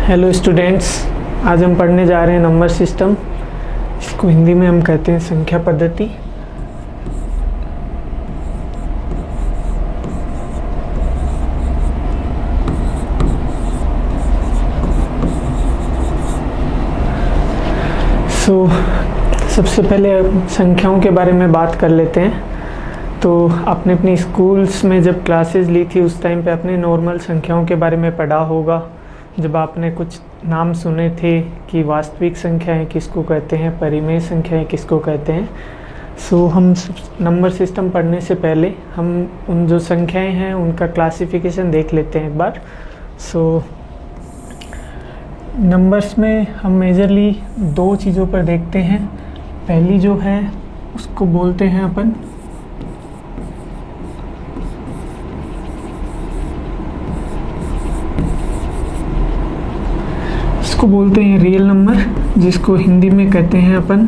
Hello students, आज हम पढ़ने जा रहे हैं नंबर सिस्टम। इसको हिंदी में हम कहते हैं संख्या पद्धति। सबसे पहले संख्याओं के बारे में बात कर लेते हैं। तो आपने अपनी स्कूल्स में जब क्लासेस ली थी उस टाइम पे आपने नॉर्मल संख्याओं के बारे में पढ़ा होगा। जब आपने कुछ नाम सुने थे कि वास्तविक संख्याएं किसको कहते हैं, परिमेय संख्याएं किसको कहते हैं। हम नंबर सिस्टम पढ़ने से पहले हम उन जो संख्याएं हैं उनका क्लासिफिकेशन देख लेते हैं एक बार। नंबर्स में हम मेजरली दो चीज़ों पर देखते हैं। पहली जो है उसको बोलते हैं अपन रियल नंबर, जिसको हिंदी में कहते हैं अपन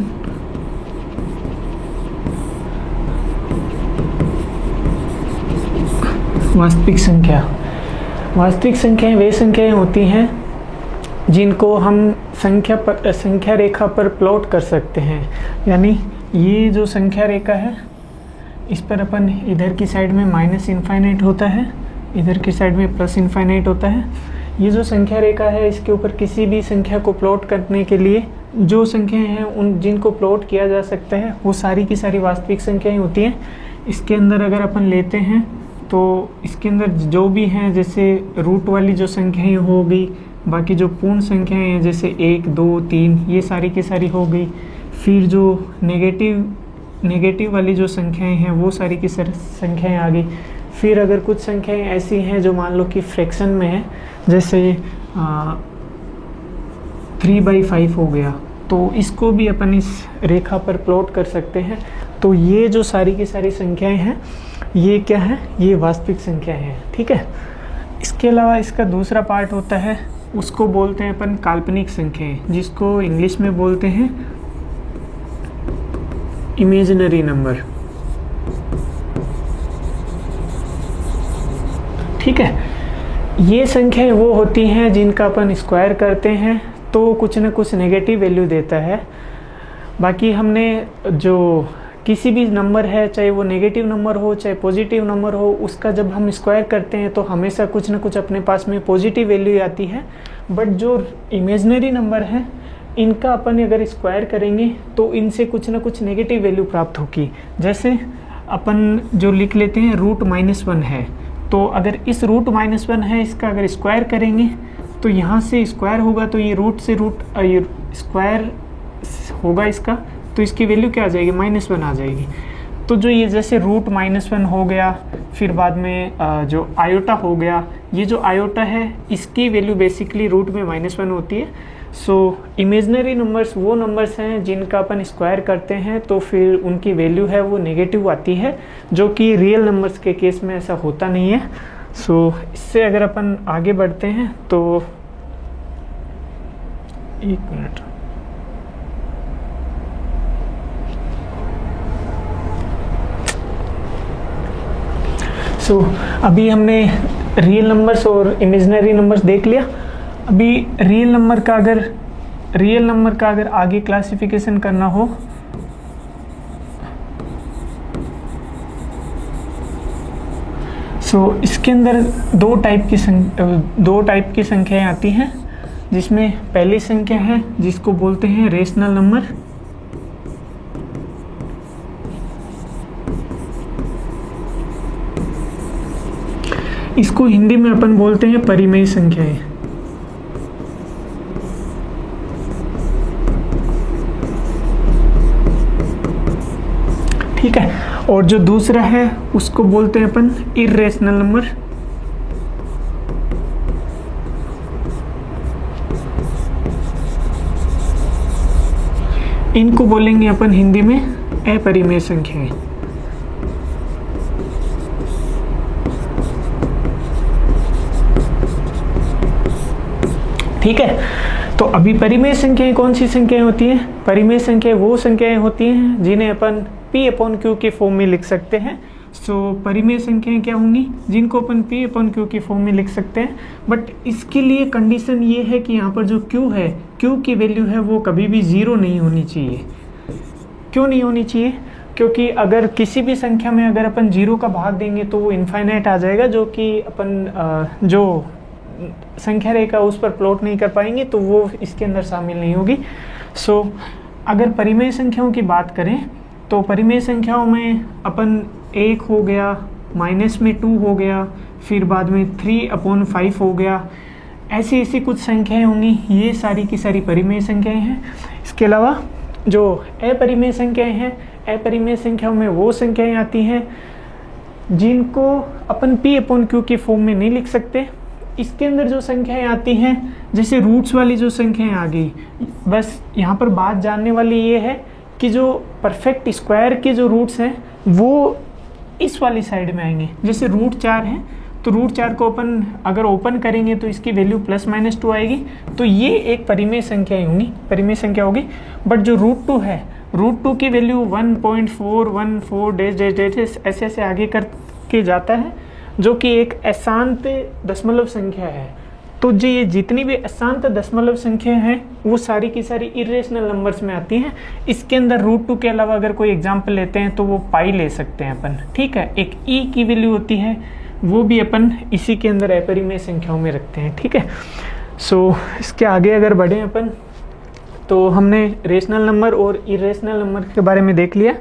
वास्तविक संख्या। वास्तविक संख्याएं वे संख्याएं होती हैं जिनको हम संख्या रेखा पर प्लॉट कर सकते हैं। यानी ये जो संख्या रेखा है इस पर अपन इधर की साइड में माइनस इनफाइनाइट होता है, इधर की साइड में प्लस इनफाइनाइट होता है। ये जो संख्या रेखा है इसके ऊपर किसी भी संख्या को प्लॉट करने के लिए जो संख्याएं हैं उन जिनको प्लॉट किया जा सकता है वो सारी की सारी वास्तविक संख्याएं होती हैं। इसके अंदर अगर अपन लेते हैं तो इसके अंदर जो भी हैं, जैसे रूट वाली जो संख्याएं हो गई, बाकी जो पूर्ण संख्याएं हैं जैसे 1, 2, 3 ये सारी की सारी हो गई। फिर जो नेगेटिव वाली जो संख्याएं हैं वो सारी की सारी संख्याएं आ गई। फिर अगर कुछ संख्याएं ऐसी हैं जो मान लो कि फ्रैक्शन में है, जैसे 3/5 हो गया, तो इसको भी अपन इस रेखा पर प्लॉट कर सकते हैं। तो ये जो सारी की सारी संख्याएं हैं ये क्या है, ये वास्तविक संख्याएं हैं। ठीक है। इसके अलावा इसका दूसरा पार्ट होता है, उसको बोलते हैं अपन काल्पनिक संख्याएं, जिसको इंग्लिश में बोलते हैं इमेजिनरी नंबर। ठीक है। ये संख्याएं वो होती हैं जिनका अपन स्क्वायर करते हैं तो कुछ ना कुछ नेगेटिव वैल्यू देता है। बाकी हमने जो किसी भी नंबर है, चाहे वो नेगेटिव नंबर हो चाहे पॉजिटिव नंबर हो, उसका जब हम स्क्वायर करते हैं तो हमेशा कुछ ना कुछ अपने पास में पॉजिटिव वैल्यू आती है। बट जो इमेजिनरी नंबर है इनका अपन अगर स्क्वायर करेंगे तो इनसे कुछ ना कुछ नेगेटिव वैल्यू प्राप्त होगी। जैसे अपन जो लिख लेते हैं √-1 है, तो अगर इस √-1 है इसका अगर स्क्वायर करेंगे तो यहाँ से स्क्वायर होगा तो ये रूट से स्क्वायर होगा इसका, तो इसकी वैल्यू क्या आ जाएगी, -1 आ जाएगी। तो जो ये जैसे √-1 हो गया, फिर बाद में जो आयोटा हो गया, ये जो आयोटा है इसकी वैल्यू बेसिकली रूट में -1 होती है। इमेजिनरी नंबर्स वो नंबर्स हैं जिनका अपन स्क्वायर करते हैं तो फिर उनकी वैल्यू है वो नेगेटिव आती है, जो कि रियल नंबर्स के केस में ऐसा होता नहीं है। इससे अगर अपन आगे बढ़ते हैं तो एक मिनट। अभी हमने रियल नंबर्स और इमेजिनरी नंबर्स देख लिया। अभी रियल नंबर का अगर आगे क्लासिफिकेशन करना हो इसके अंदर दो टाइप की संख्याएं आती हैं, जिसमें पहली संख्या है जिसको बोलते हैं रेशनल नंबर। इसको हिंदी में अपन बोलते हैं परिमेय संख्याएं। ठीक है। और जो दूसरा है उसको बोलते हैं अपन इर्रेशनल नंबर। इनको बोलेंगे अपन हिंदी में अपरिमेय संख्याएं। ठीक है। तो अभी परिमेय संख्याएं कौन सी संख्याएं होती हैं? परिमेय संख्याएं वो संख्याएं होती हैं जिन्हें अपन P/Q के फॉर्म में लिख सकते हैं। सो परिमेय संख्याएं क्या होंगी, जिनको अपन P अपन Q की फॉर्म में लिख सकते हैं। बट इसके लिए कंडीशन ये है कि यहाँ पर जो Q है, Q की वैल्यू है वो कभी भी 0 नहीं होनी चाहिए। क्यों नहीं होनी चाहिए? क्योंकि अगर किसी भी संख्या में अगर अपन 0 का भाग देंगे तो वो इनफाइनाइट आ जाएगा, जो कि अपन जो संख्या रेखा उस पर प्लॉट नहीं कर पाएंगे, तो वो इसके अंदर शामिल नहीं होगी। सो अगर परिमेय संख्याओं की बात करें तो परिमेय संख्याओं में अपन 1 हो गया, माइनस में 2 हो गया, फिर बाद में 3/5 हो गया, ऐसी ऐसी कुछ संख्याएं होंगी। ये सारी की सारी परिमेय संख्याएं हैं। इसके अलावा जो अपरिमेय संख्याएं हैं, अपरिमेय संख्याओं में वो संख्याएं आती हैं जिनको अपन P/Q की फॉर्म में नहीं लिख सकते। इसके अंदर जो संख्याएं आती हैं, जैसे रूट्स वाली जो संख्याएं आ गई, बस यहाँ पर बात जानने वाली ये है कि जो परफेक्ट स्क्वायर के जो रूट्स हैं वो इस वाली साइड में आएंगे। जैसे रूट 4 है तो रूट 4 को अपन अगर ओपन करेंगे तो इसकी वैल्यू +-2 आएगी, तो ये एक परिमेय संख्या होंगी, परिमेय संख्या होगी। बट जो रूट 2 है, रूट 2 की वैल्यू 1.414 डैश ऐसे ऐसे आगे करके जाता है, जो कि एक अशांत दशमलव संख्या है। तो जो ये जितनी भी अशांत दशमलव संख्या हैं वो सारी की सारी इरेशनल नंबर्स में आती हैं। इसके अंदर रूट 2 के अलावा अगर कोई एग्जाम्पल लेते हैं तो वो पाई ले सकते हैं अपन, ठीक है। एक ई की वैल्यू होती है, वो भी अपन इसी के अंदर अपरिमेय संख्याओं में रखते हैं, ठीक है। सो इसके आगे अगर बढ़े अपन, तो हमने रेशनल नंबर और इरेशनल नंबर के बारे में देख लिया।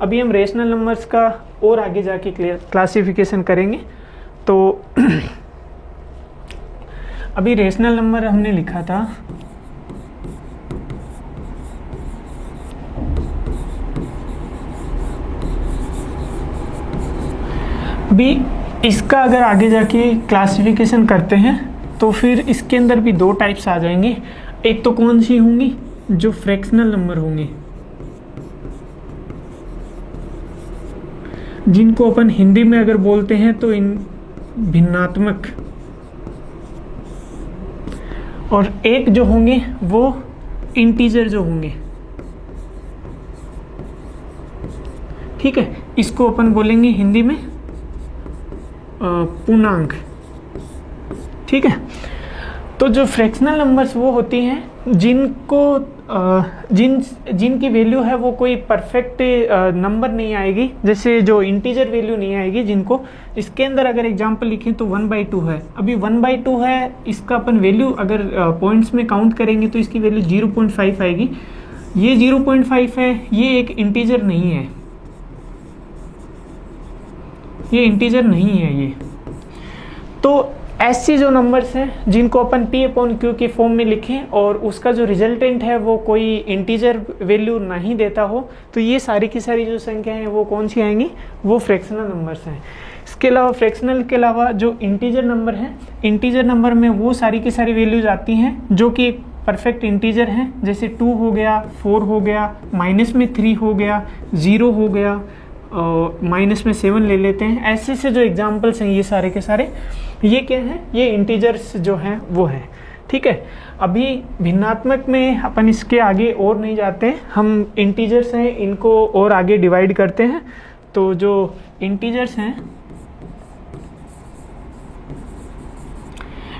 अभी हम रेशनल नंबर्स का और आगे जाके क्लासिफिकेशन करेंगे। तो अभी रेशनल नंबर हमने लिखा था, अभी इसका अगर आगे जाके क्लासिफिकेशन करते हैं तो फिर इसके अंदर भी 2 टाइप्स आ जाएंगे। एक तो कौन सी होंगी, जो फ्रैक्शनल नंबर होंगे, जिनको अपन हिंदी में अगर बोलते हैं तो इन भिन्नात्मक, और एक जो होंगे वो इंटीजर जो होंगे, ठीक है। इसको अपन बोलेंगे हिंदी में पूर्णांक, ठीक है। तो जो फ्रैक्शनल नंबर्स वो होती हैं जिनको जिनकी वैल्यू है वो कोई परफेक्ट नंबर नहीं आएगी, जैसे जो इंटीजर वैल्यू नहीं आएगी जिनको। इसके अंदर अगर एग्जांपल लिखें तो 1/2 है। अभी 1/2 है, इसका अपन वैल्यू अगर पॉइंट्स में काउंट करेंगे तो इसकी वैल्यू 0.5 आएगी। ये 0.5 है, ये एक इंटीजर नहीं है, ये इंटीजर नहीं है ये। तो ऐसी जो नंबर्स हैं जिनको अपन P/Q की फॉर्म में लिखें और उसका जो रिजल्टेंट है वो कोई इंटीजर वैल्यू नहीं देता हो, तो ये सारी की सारी जो संख्या हैं वो कौन सी आएंगी, वो फ्रैक्शनल नंबर्स हैं। इसके अलावा फ्रैक्शनल के अलावा जो इंटीजर नंबर हैं, इंटीजर नंबर में वो सारी की सारी वैल्यूज आती हैं जो कि एक परफेक्ट इंटीजर हैं, जैसे 2 हो गया, 4 हो गया, माइनस में 3 हो गया, 0 हो गया, माइनस में 7 ले लेते हैं। ऐसे से जो एग्जाम्पल्स हैं ये सारे के सारे, ये क्या हैं, ये इंटीजर्स जो हैं वो हैं, ठीक है। अभी भिन्नात्मक में अपन इसके आगे और नहीं जाते, हम इंटीजर्स हैं इनको और आगे डिवाइड करते हैं। तो जो इंटीजर्स हैं,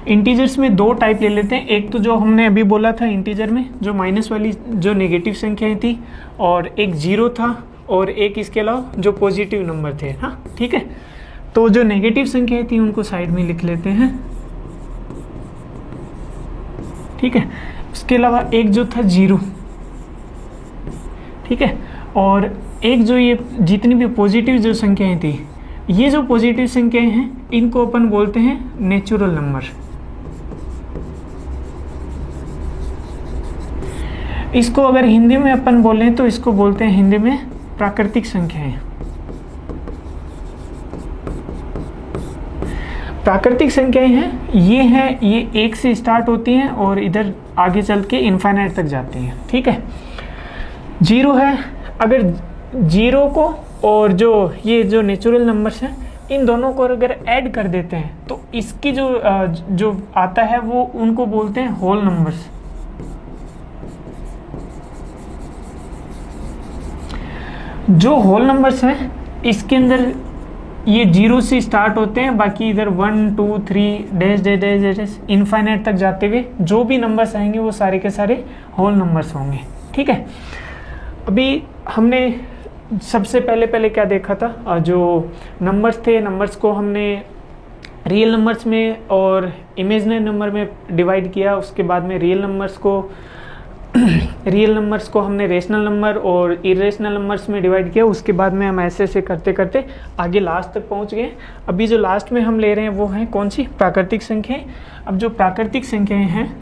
इंटीजर्स में 2 टाइप ले लेते हैं। एक तो जो हमने अभी बोला था इंटीजर में, जो माइनस वाली जो नेगेटिव संख्याएं थी, और एक 0 था, और एक इसके अलावा जो पॉजिटिव नंबर थे, हाँ ठीक है। तो जो नेगेटिव संख्याएं थी उनको साइड में लिख लेते हैं, ठीक है। उसके अलावा एक जो था 0, ठीक है, और एक जो ये जितनी भी पॉजिटिव जो संख्याएं थी, ये जो पॉजिटिव संख्याएं हैं इनको अपन बोलते हैं नेचुरल नंबर। इसको अगर हिंदी में अपन बोलें तो इसको बोलते हैं हिंदी में प्राकृतिक संख्याएं। प्राकृतिक संख्याएं हैं, ये 1 से स्टार्ट होती हैं और इधर आगे चल के इनफाइनाइट तक जाती हैं, ठीक है। 0 है, अगर 0 को और जो ये जो नेचुरल नंबर्स हैं इन दोनों को अगर ऐड कर देते हैं तो इसकी जो आता है वो उनको बोलते हैं होल नंबर्स। जो होल नंबर्स हैं इसके अंदर ये 0 से स्टार्ट होते हैं, बाकी इधर 1 2 3 dash dash dash dash infinite तक जाते हुए जो भी नंबर्स आएंगे वो सारे के सारे होल नंबर्स होंगे। ठीक है, अभी हमने सबसे पहले क्या देखा था, जो नंबर्स थे, नंबर्स को हमने रियल नंबर्स में और इमेजिनरी नंबर में डिवाइड किया। उसके बाद में रियल नंबर्स को हमने रेशनल नंबर और इरेशनल नंबर्स में डिवाइड किया। उसके बाद में हम ऐसे ऐसे करते करते आगे लास्ट तक पहुंच गए। अभी जो लास्ट में हम ले रहे हैं वो है कौन सी, प्राकृतिक संख्याएं। अब जो प्राकृतिक संख्याएं हैं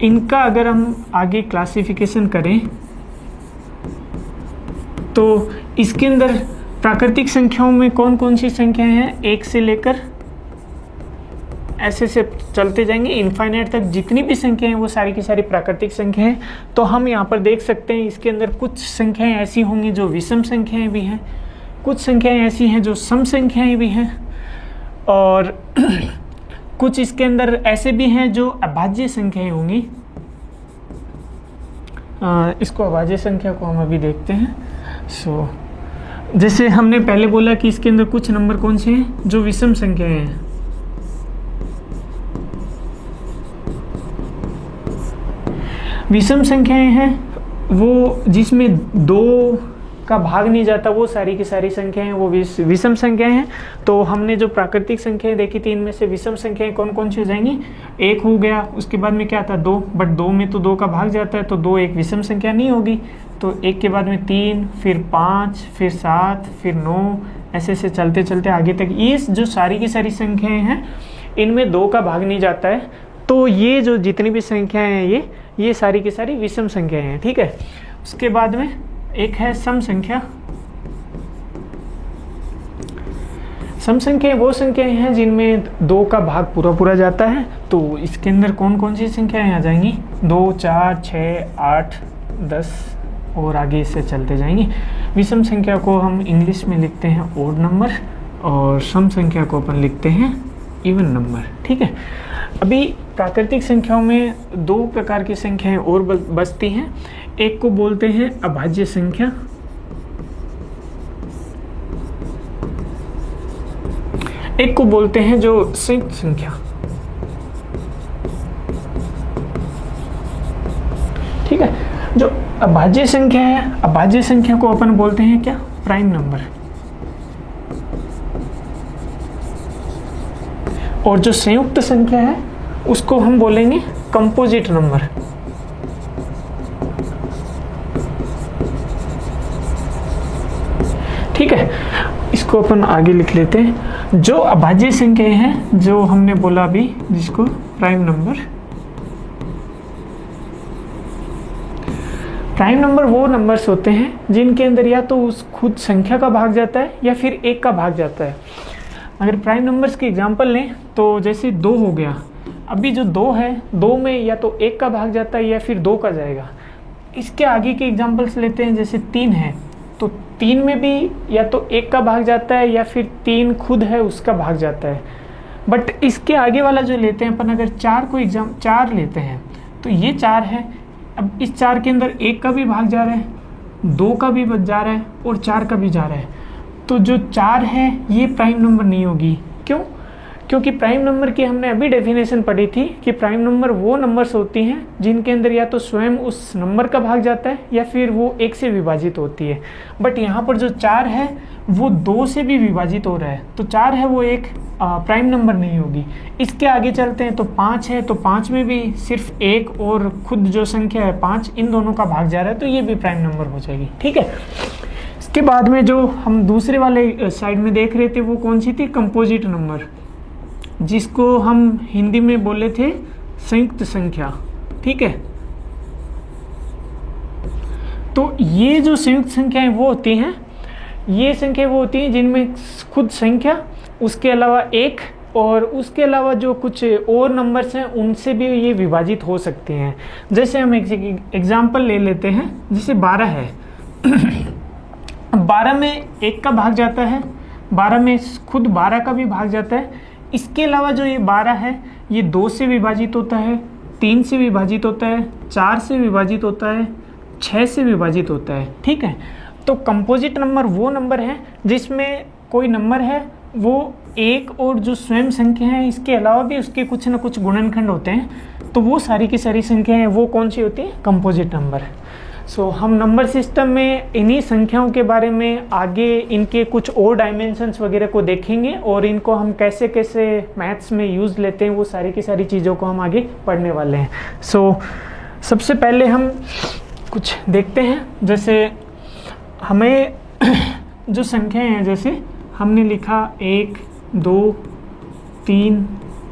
इनका अगर हम आगे क्लासिफिकेशन करें तो इसके अंदर प्राकृतिक संख्याओं में कौन कौन सी संख्याएं हैं, 1 से लेकर ऐसे से चलते जाएंगे इनफाइनाइट तक। जितनी भी संख्याएं हैं वो सारी की सारी प्राकृतिक संख्या हैं। तो हम यहाँ पर देख सकते हैं इसके अंदर कुछ संख्याएं ऐसी होंगी जो विषम संख्याएं भी हैं, कुछ संख्याएं ऐसी हैं जो सम संख्याएं भी हैं, और कुछ इसके अंदर ऐसे भी हैं जो अभाज्य संख्याएं होंगी। इसको अभाज्य संख्या को हम अभी देखते हैं। जैसे हमने पहले बोला कि इसके अंदर कुछ नंबर कौन से हैं जो विषम संख्याएं हैं। विषम संख्याएं हैं वो जिसमें 2 का भाग नहीं जाता, वो सारी की सारी संख्याएं हैं वो विषम संख्याएं हैं। तो हमने जो प्राकृतिक संख्याएं देखी थी इनमें से विषम संख्याएं कौन कौन सी हो जाएंगी, 1 हो गया, उसके बाद में क्या था 2, बट 2 में तो 2 का भाग जाता है तो 2 एक विषम संख्या नहीं होगी। तो 1 के बाद में 3, फिर 5, फिर 7, फिर 9, ऐसे ऐसे चलते चलते आगे तक ये जो सारी की सारी संख्याएं हैं इनमें 2 का भाग नहीं जाता है। तो ये जो जितनी भी संख्याएं हैं ये सारी की सारी विषम संख्याएं हैं। ठीक है, उसके बाद में एक है सम संख्या। सम संख्याएं वो संख्याएं हैं जिनमें 2 का भाग पूरा पूरा जाता है। तो इसके अंदर कौन कौन सी संख्याएं आ जाएंगी, 2 4 6 8 10 और आगे इससे चलते जाएंगे। विषम संख्या को हम इंग्लिश में लिखते हैं ओड नंबर और सम संख्या को अपन लिखते हैं इवन नंबर। ठीक है, अभी प्राकृतिक संख्याओं में 2 प्रकार की संख्याएं और बचती हैं। एक को बोलते हैं अभाज्य संख्या, एक को बोलते हैं जो संयुक्त संख्या। ठीक है, जो अभाज्य संख्या है, अभाज्य संख्या को अपन बोलते हैं क्या, प्राइम नंबर। और जो संयुक्त संख्या है उसको हम बोलेंगे कंपोजिट नंबर। ठीक है, इसको अपन आगे लिख लेते हैं। जो अभाज्य संख्याएं हैं जो हमने बोला अभी, जिसको प्राइम नंबर, प्राइम नंबर वो नंबर्स होते हैं जिनके अंदर या तो उस खुद संख्या का भाग जाता है या फिर 1 का भाग जाता है। अगर प्राइम नंबर्स की एग्जांपल लें तो जैसे 2 हो गया, अभी जो 2 है 2 में या तो 1 का भाग जाता है या फिर 2 का जाएगा। इसके आगे के एग्जांपल्स लेते हैं, जैसे 3 है तो 3 में भी या तो 1 का भाग जाता है या फिर 3 खुद है उसका भाग जाता है। बट इसके आगे वाला जो लेते हैं अपन, अगर 4 को 4 लेते हैं तो ये 4 है। अब इस 4 के अंदर 1 का भी भाग जा रहा है, 2 का भी जा रहा है और 4 का भी जा रहा है। तो जो 4 है ये प्राइम नंबर नहीं होगी। क्यों? क्योंकि प्राइम नंबर की हमने अभी डेफिनेशन पढ़ी थी कि प्राइम नंबर वो नंबर्स होती हैं जिनके अंदर या तो स्वयं उस नंबर का भाग जाता है या फिर वो 1 से विभाजित होती है। बट यहाँ पर जो 4 है वो 2 से भी विभाजित हो रहा है, तो 4 है वो एक प्राइम नंबर नहीं होगी। इसके आगे चलते हैं तो 5 है, तो 5 में भी सिर्फ 1 और खुद जो संख्या है 5, इन दोनों का भाग जा रहा है, तो ये भी प्राइम नंबर हो जाएगी। ठीक है, इसके बाद में जो हम दूसरे वाले साइड में देख रहे थे वो कौन सी थी, कंपोजिट नंबर, जिसको हम हिंदी में बोले थे संयुक्त संख्या। ठीक है, तो ये जो संयुक्त संख्याएं वो होती हैं, ये संख्या वो होती हैं जिनमें खुद संख्या, उसके अलावा 1 और उसके अलावा जो कुछ और नंबर्स हैं उनसे भी ये विभाजित हो सकती हैं। जैसे हम एक एग्जांपल ले लेते हैं, जैसे 12 है 12 में 1 का भाग जाता है, 12 में खुद 12 का भी भाग जाता है। इसके अलावा जो ये 12 है ये 2 से विभाजित होता है, 3 से विभाजित होता है, 4 से विभाजित होता है, 6 से विभाजित होता है। ठीक है, तो कंपोजिट नंबर वो नंबर है जिसमें कोई नंबर है वो एक और जो स्वयं संख्या है इसके अलावा भी उसके कुछ न कुछ गुणनखंड होते हैं, तो वो सारी की सारी संख्याएं हैं वो कौन सी होती है? Composite number. सो हम नंबर सिस्टम में इन्हीं संख्याओं के बारे में आगे इनके कुछ और डायमेंशंस वगैरह को देखेंगे और इनको हम कैसे कैसे मैथ्स में यूज़ लेते हैं वो सारी की सारी चीज़ों को हम आगे पढ़ने वाले हैं। सो सबसे पहले हम कुछ देखते हैं, जैसे हमें जो संख्याएं हैं, जैसे हमने लिखा 1 2 3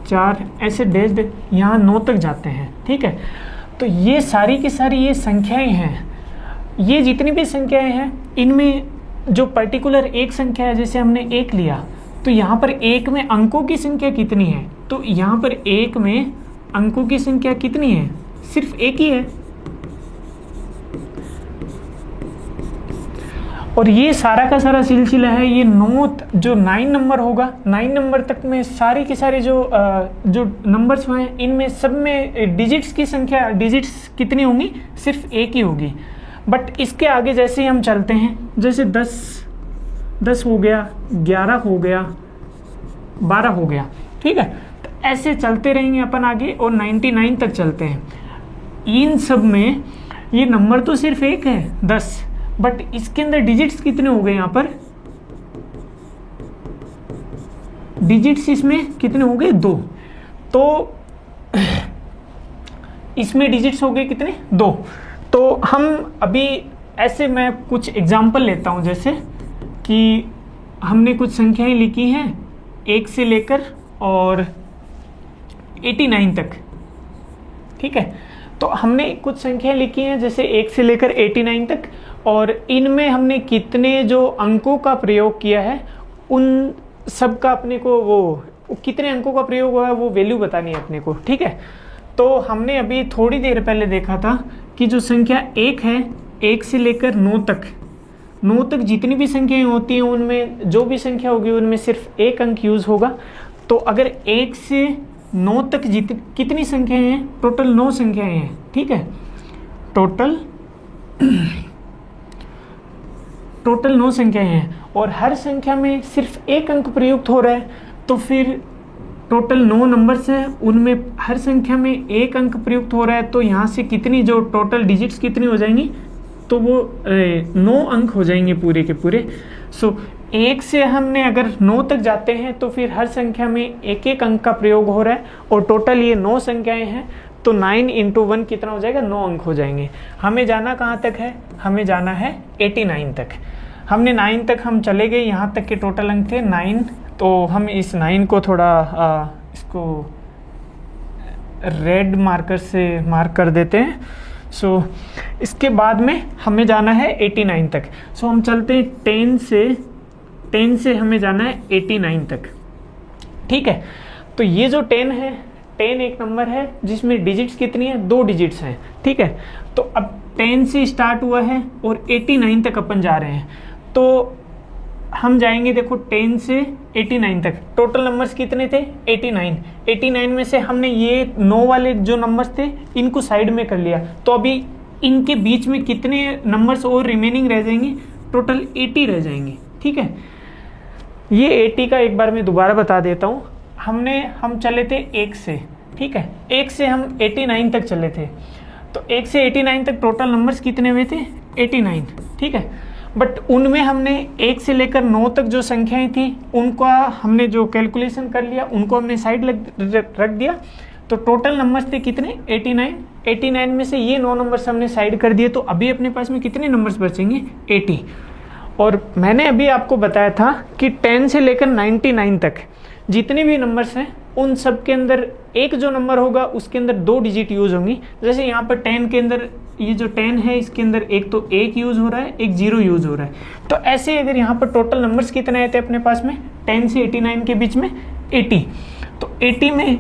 4 ऐसे डैश यहाँ 9 तक जाते हैं, ठीक है। तो ये सारी की सारी ये संख्याएं हैं, ये जितनी भी संख्याएं हैं इनमें जो पर्टिकुलर एक संख्या है, जैसे हमने 1 लिया तो यहाँ पर 1 में अंकों की संख्या कितनी है? तो यहाँ पर 1 में अंकों की संख्या कितनी है? सिर्फ 1 ही है। और ये सारा का सारा सिलसिला है, ये 9 नंबर होगा, 9 नंबर तक में सारी के सारे जो नंबर्स हैं इनमें सब में डिजिट्स की संख्या, डिजिट्स कितनी होंगी? सिर्फ 1 ही होगी। बट इसके आगे जैसे ही हम चलते हैं, जैसे 10 हो गया, 11 हो गया, 12 हो गया, ठीक है। तो ऐसे चलते रहेंगे अपन आगे और 99 तक चलते हैं। इन सब में ये नंबर तो सिर्फ 1 है 10, बट इसके अंदर डिजिट्स कितने हो गए? यहाँ पर डिजिट्स इसमें कितने हो गए? 2। तो इसमें डिजिट्स हो गए कितने? 2। तो हम अभी ऐसे मैं कुछ एग्जांपल लेता हूं, जैसे कि हमने कुछ संख्याएं लिखी हैं 1 से लेकर और 89 तक, ठीक है। तो हमने कुछ संख्याएं लिखी हैं जैसे 1 से लेकर 89 तक, और इनमें हमने कितने जो अंकों का प्रयोग किया है उन सब का अपने को वो कितने अंकों का प्रयोग हुआ है वो वैल्यू बतानी है अपने को, ठीक है। तो हमने अभी थोड़ी देर पहले देखा था कि जो संख्या 1 है, 1 से लेकर 9 तक जितनी भी संख्याएं होती हैं उनमें जो भी संख्या होगी उनमें सिर्फ 1 अंक यूज होगा। तो अगर 1 से 9 तक कितनी संख्याएं हैं? टोटल 9 संख्याएं हैं, ठीक है। टोटल 9 संख्याएं हैं और हर संख्या में सिर्फ 1 अंक प्रयुक्त हो रहा है, तो फिर टोटल 9 नंबर्स हैं उनमें हर संख्या में 1 अंक प्रयुक्त हो रहा है, तो यहाँ से कितनी जो टोटल डिजिट्स कितनी हो जाएंगी? तो वो 9 अंक हो जाएंगे पूरे के पूरे। सो 1 से हमने अगर 9 तक जाते हैं तो फिर हर संख्या में 1 अंक का प्रयोग हो रहा है और टोटल ये 9 संख्याएं हैं, तो 9 × 1 कितना हो जाएगा? 9 अंक हो जाएंगे। हमें जाना कहाँ तक है? हमें जाना है 89 तक। हमने 9 तक हम चले गए, यहाँ तक के टोटल अंक थे 9। तो हम इस 9 को थोड़ा इसको रेड मार्कर से मार्क कर देते हैं। सो इसके बाद में हमें जाना है 89 तक। सो हम चलते हैं 10 से हमें जाना है 89 तक, ठीक है। तो ये जो 10 है, 10 एक नंबर है जिसमें डिजिट्स कितनी है? 2 डिजिट्स हैं, ठीक है। तो अब 10 से स्टार्ट हुआ है और 89 तक अपन जा रहे हैं, तो हम जाएंगे देखो 10 से 89 तक। टोटल नंबर्स कितने थे? 89 में से हमने ये 9 वाले जो नंबर्स थे इनको साइड में कर लिया, तो अभी इनके बीच में कितने नंबर्स और रिमेनिंग रह जाएंगे? टोटल 80 रह जाएंगे, ठीक है। ये 80 का एक बार मैं दोबारा बता देता हूँ। हम चले थे 1 से, ठीक है। 1 से हम 89 तक चले थे, तो 1 से 89 तक टोटल नंबर्स कितने हुए थे? 89, ठीक है। बट उनमें हमने 1 से लेकर 9 तक जो संख्याएं थी उनका हमने जो कैलकुलेशन कर लिया, उनको हमने साइड रख दिया, तो टोटल नंबर्स थे कितने? 89 में से ये 9 नंबर्स हमने साइड कर दिए, तो अभी अपने पास में कितने नंबर्स बचेंगे? 80। और मैंने अभी आपको बताया था कि 10 से लेकर 99 तक जितने भी नंबर्स हैं उन सब के अंदर एक जो नंबर होगा उसके अंदर 2 डिजिट यूज होंगी। जैसे यहाँ पर 10 के अंदर ये जो 10 है इसके अंदर एक तो 1 यूज हो रहा है, एक 0 यूज हो रहा है। तो ऐसे अगर यहाँ पर टोटल नंबर्स कितने आए थे अपने पास में 10 से 89 के बीच में? 80। तो 80 में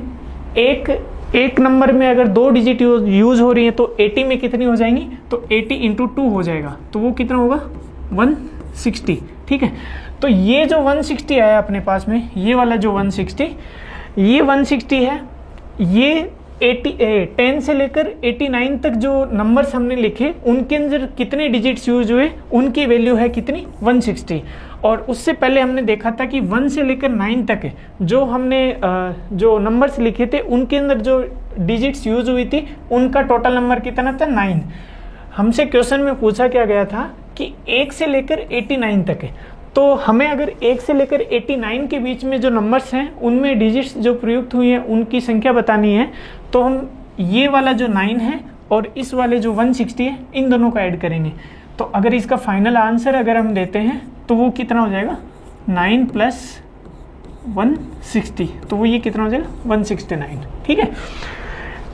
एक नंबर में अगर 2 डिजिट यूज हो रही है तो 80 में कितनी हो जाएंगी? तो 80 × 2 हो जाएगा, तो वो कितना होगा? 160, ठीक है। तो ये जो 160 आया अपने पास में, ये वाला जो 160 है, ये 10 से लेकर 89 तक जो नंबर्स हमने लिखे उनके अंदर कितने डिजिट्स यूज हुए, उनकी वैल्यू है कितनी 160। और उससे पहले हमने देखा था कि 1 से लेकर 9 तक जो हमने जो नंबर्स लिखे थे उनके अंदर जो डिजिट्स यूज हुई थी उनका टोटल नंबर कितना था 9। हमसे क्वेश्चन में पूछा क्या गया था कि 1 से लेकर 89 तक है, तो हमें अगर 1 से लेकर 89 के बीच में जो नंबर्स हैं उनमें डिजिट्स जो प्रयुक्त हुई हैं उनकी संख्या बतानी है, तो हम ये वाला जो 9 है और इस वाले जो 160 है इन दोनों को ऐड करेंगे। तो अगर इसका फाइनल आंसर अगर हम देते हैं तो वो कितना हो जाएगा 9 प्लस 160, तो वो ये कितना हो जाएगा 169। ठीक है,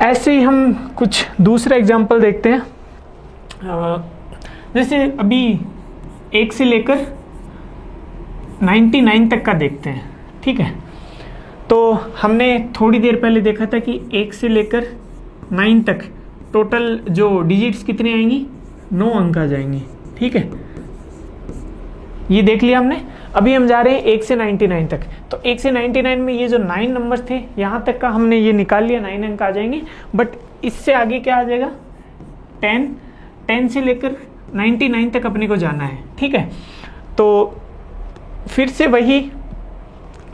ऐसे ही हम कुछ दूसरा एग्जाम्पल देखते हैं। जैसे अभी 1 से लेकर 99 तक का देखते हैं। ठीक है, तो हमने थोड़ी देर पहले देखा था कि 1 से लेकर 9 तक टोटल जो डिजिट्स कितनी आएंगी 9 अंक आ जाएंगे। ठीक है, ये देख लिया हमने। अभी हम जा रहे हैं 1 से 99 तक, तो 1 से 99 में ये जो 9 नंबर्स थे यहाँ तक का हमने ये निकाल लिया, 9 अंक आ जाएंगे। बट इससे आगे क्या आ जाएगा 10 से लेकर 99 तक अपने को जाना है। ठीक है, तो फिर से वही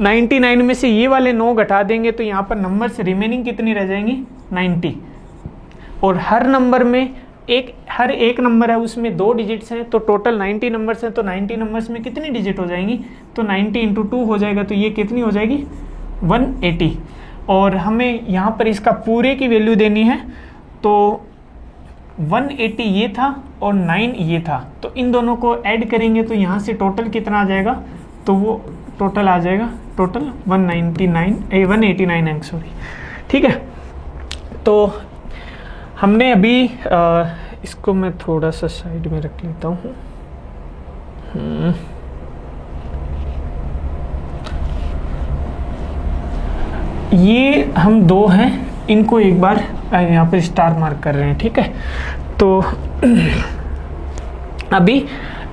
99 में से ये वाले 9 घटा देंगे तो यहाँ पर नंबर्स रिमेनिंग कितनी रह जाएंगी 90। और हर नंबर में हर एक नंबर है उसमें 2 डिजिट्स हैं, तो टोटल 90 नंबर्स हैं, तो 90 नंबर्स में कितनी डिजिट हो जाएंगी, तो 90 इंटू 2 हो जाएगा, तो ये कितनी हो जाएगी 180। और हमें यहाँ पर इसका पूरे की वैल्यू देनी है, तो 180 ये था और 9 ये था, तो इन दोनों को ऐड करेंगे तो यहाँ से टोटल कितना आ जाएगा, तो वो टोटल आ जाएगा टोटल 189 अंक, सॉरी। ठीक है, तो हमने अभी इसको मैं थोड़ा सा साइड में रख लेता हूँ। ये हम 2 हैं, इनको एक बार यहाँ पर स्टार मार्क कर रहे हैं। ठीक है, तो अभी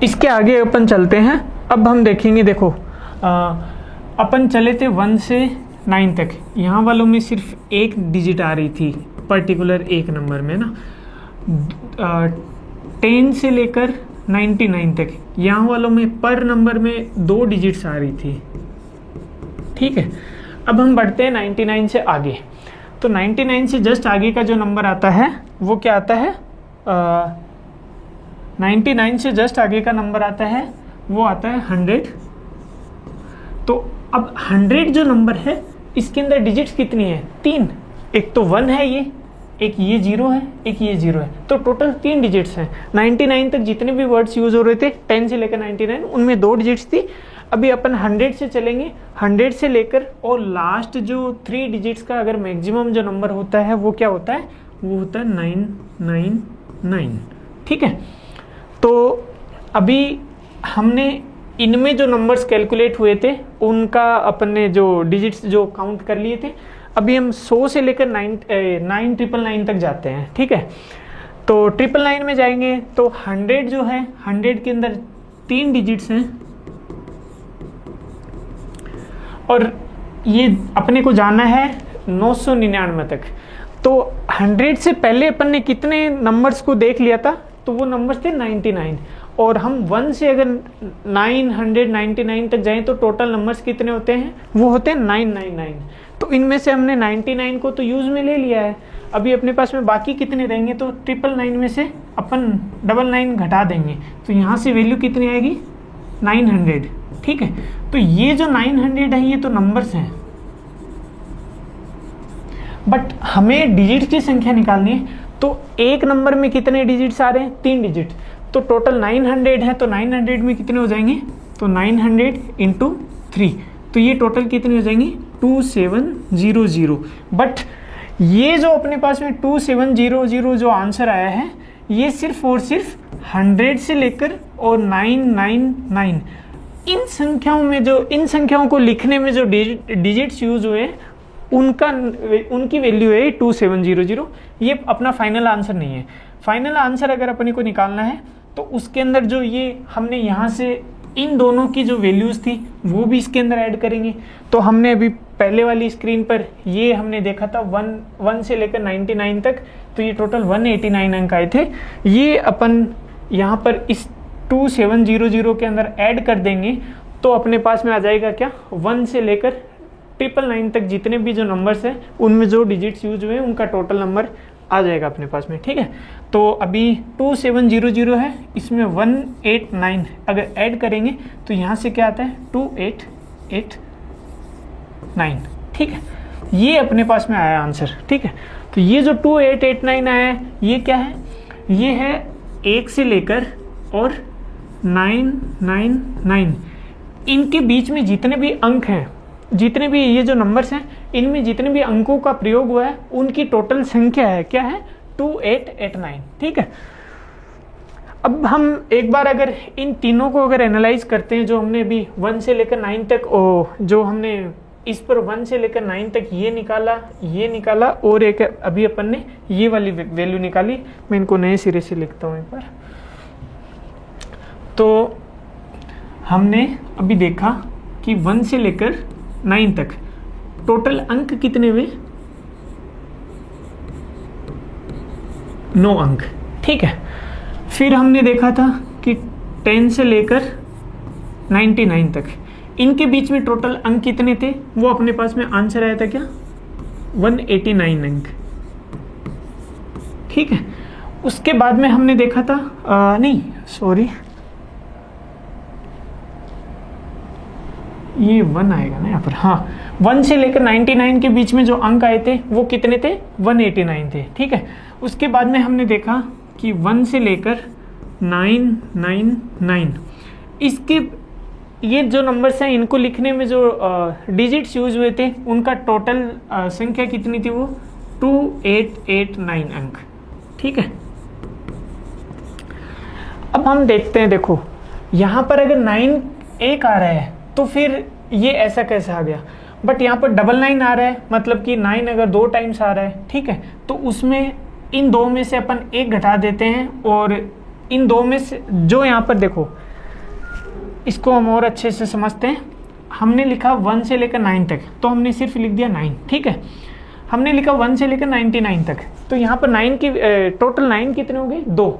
इसके आगे अपन चलते हैं। अब हम देखेंगे, देखो अपन चले थे 1 से 9 तक, यहाँ वालों में सिर्फ एक डिजिट आ रही थी पर्टिकुलर एक नंबर में ना। 10 से लेकर 99 तक यहाँ वालों में पर नंबर में 2 डिजिट्स आ रही थी। ठीक है, अब हम बढ़ते हैं 99 से आगे, तो 99 से जस्ट आगे का जो नंबर आता है वो क्या आता है 99 से जस्ट आगे का नंबर आता है वो आता है 100। तो अब 100 जो नंबर है इसके अंदर डिजिट्स कितनी है 3, एक तो 1 है ये, एक ये 0 है, एक ये 0 है, तो टोटल 3 डिजिट्स हैं। 99 तक जितने भी वर्ड्स यूज हो रहे थे 10 से लेकर 99 उनमें 2 डिजिट्स थी। अभी अपन 100 से चलेंगे, 100 से लेकर और लास्ट जो 3 डिजिट्स का अगर मैक्सिमम जो नंबर होता है वो क्या होता है, वो होता है 999। ठीक है, तो अभी हमने इनमें जो नंबर्स कैलकुलेट हुए थे उनका अपन ने जो डिजिट्स जो काउंट कर लिए थे। अभी हम 100 से लेकर 999 तक जाते हैं। ठीक है, तो 999 में जाएंगे तो 100 जो है 100 के अंदर 3 डिजिट्स हैं और ये अपने को जाना है 999 तक। तो 100 से पहले अपन ने कितने नंबर्स को देख लिया था, तो वो नंबर्स थे 99, और हम 1 से अगर 999 तक जाएं तो टोटल नंबर्स कितने होते हैं, वो होते हैं 999। तो इनमें से हमने 99 को तो यूज़ में ले लिया है, अभी अपने पास में बाकी कितने रहेंगे, तो 999 में से अपन 99 घटा देंगे, तो यहाँ से वैल्यू कितनी आएगी 900। ठीक है, तो ये जो 900 है ये तो नंबर्स हैं, बट हमें डिजिट की संख्या निकालनी है। तो एक नंबर में कितने डिजिट्स आ रहे हैं 3 डिजिट, तो टोटल 900 है, तो 900 में कितने हो जाएंगे, तो 900 इंटू 3, तो ये टोटल कितनी हो जाएंगी 2700। बट ये जो अपने पास में 2700 जो आंसर आया है ये सिर्फ और सिर्फ 100 से लेकर और 999 इन संख्याओं को लिखने में जो डिजिट्स यूज हुए उनकी वैल्यू है 2700। ये अपना फाइनल आंसर नहीं है। फाइनल आंसर अगर अपने को निकालना है तो उसके अंदर जो ये हमने यहाँ से इन दोनों की जो वैल्यूज़ थी वो भी इसके अंदर ऐड करेंगे। तो हमने अभी पहले वाली स्क्रीन पर ये हमने देखा था 1 से लेकर 99 तक, तो ये टोटल 189 अंक आए थे। ये अपन यहाँ पर इस 2700 के अंदर ऐड कर देंगे तो अपने पास में आ जाएगा क्या, 1 से लेकर 999 तक जितने भी जो नंबर्स हैं उनमें जो डिजिट्स यूज हुए हैं उनका टोटल नंबर आ जाएगा अपने पास में। ठीक है, तो अभी 2700 है, इसमें 189 अगर ऐड करेंगे तो यहाँ से क्या आता है 2889। ठीक है, ये अपने पास में आया आंसर। ठीक है, तो ये जो 2889 आया है ये क्या है, ये है 1 से लेकर और 999 इनके बीच में जितने भी अंक हैं, जितने भी ये जो नंबर्स हैं इनमें जितने भी अंकों का प्रयोग हुआ है उनकी टोटल संख्या है क्या है 2889। ठीक है, अब हम एक बार अगर इन तीनों को अगर एनालाइज करते हैं, जो हमने अभी 1 से लेकर 9 तक जो हमने इस पर 1 से लेकर 9 तक ये निकाला और एक अभी अपन ने ये वाली वैल्यू निकाली। मैं इनको नए सिरे से लिखता हूँ एक बार। तो हमने अभी देखा कि 1 से लेकर 9 तक टोटल अंक कितने हुए, 9 अंक। ठीक है, फिर हमने देखा था कि 10 से लेकर 99 तक इनके बीच में टोटल अंक कितने थे, वो अपने पास में आंसर आया था क्या 189 अंक। ठीक है, उसके बाद में हमने देखा था ये 1 आएगा ना यहाँ पर। हाँ, 1 से लेकर 99 के बीच में जो अंक आए थे वो कितने थे 189 थे। ठीक है, उसके बाद में हमने देखा कि 1 से लेकर 999 इसके ये जो नंबर्स हैं इनको लिखने में जो डिजिट्स यूज हुए थे उनका टोटल संख्या कितनी थी, वो 2889 अंक। ठीक है, अब हम देखते हैं, देखो यहाँ पर अगर 9 एक आ रहा है तो फिर ये ऐसा कैसे आ गया, बट यहाँ पर 99 आ रहा है, मतलब कि 9 अगर 2 टाइम्स आ रहा है, ठीक है, तो उसमें इन दो में से अपन एक घटा देते हैं और इन दो में से जो यहाँ पर देखो इसको हम और अच्छे से समझते हैं। हमने लिखा 1 से लेकर 9 तक, तो हमने सिर्फ लिख दिया 9। ठीक है, हमने लिखा 1 से लेकर 99 तक, तो यहाँ पर 9 की टोटल 9 कितने हो गए 2।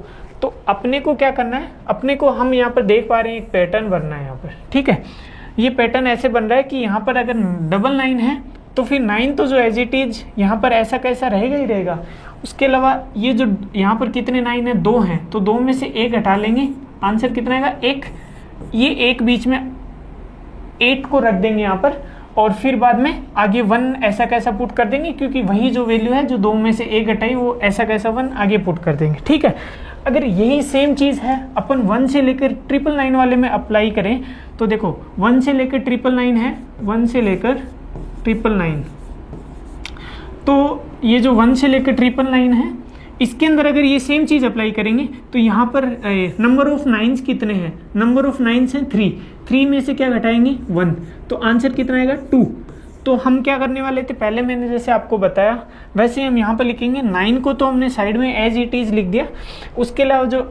तो अपने को क्या करना है, अपने को हम यहाँ पर देख पा रहे हैं एक पैटर्न बनना है यहाँ पर। ठीक है, ये पैटर्न ऐसे बन रहा है कि यहाँ पर अगर 99 है तो फिर 9 तो जो एज इट इज यहाँ पर ऐसा कैसा रहेगा ही रहेगा। उसके अलावा ये जो यहाँ पर कितने 9 है 2 हैं, तो 2 में से एक हटा लेंगे, आंसर कितना आएगा 1। ये एक बीच में 8 को रख देंगे यहाँ पर और फिर बाद में आगे 1 ऐसा कैसा पुट कर देंगे, क्योंकि वही जो वैल्यू है जो 2 में से एक घटाई वो ऐसा कैसा 1 आगे पुट कर देंगे। ठीक है, अगर यही सेम चीज़ है अपन 1 से लेकर 999 वाले में अप्लाई करें तो देखो 1 से लेकर 999 है, 1 से लेकर 999, तो ये जो 1 से लेकर 999 है इसके अंदर अगर ये सेम चीज़ अप्लाई करेंगे तो यहाँ पर नंबर ऑफ 9s कितने हैं, नंबर ऑफ 9s हैं 3 में से क्या घटाएंगे 1, तो आंसर कितना आएगा 2। तो हम क्या करने वाले थे, पहले मैंने जैसे आपको बताया वैसे हम यहाँ पर लिखेंगे 9 को तो हमने साइड में एज इट इज लिख दिया, उसके अलावा जो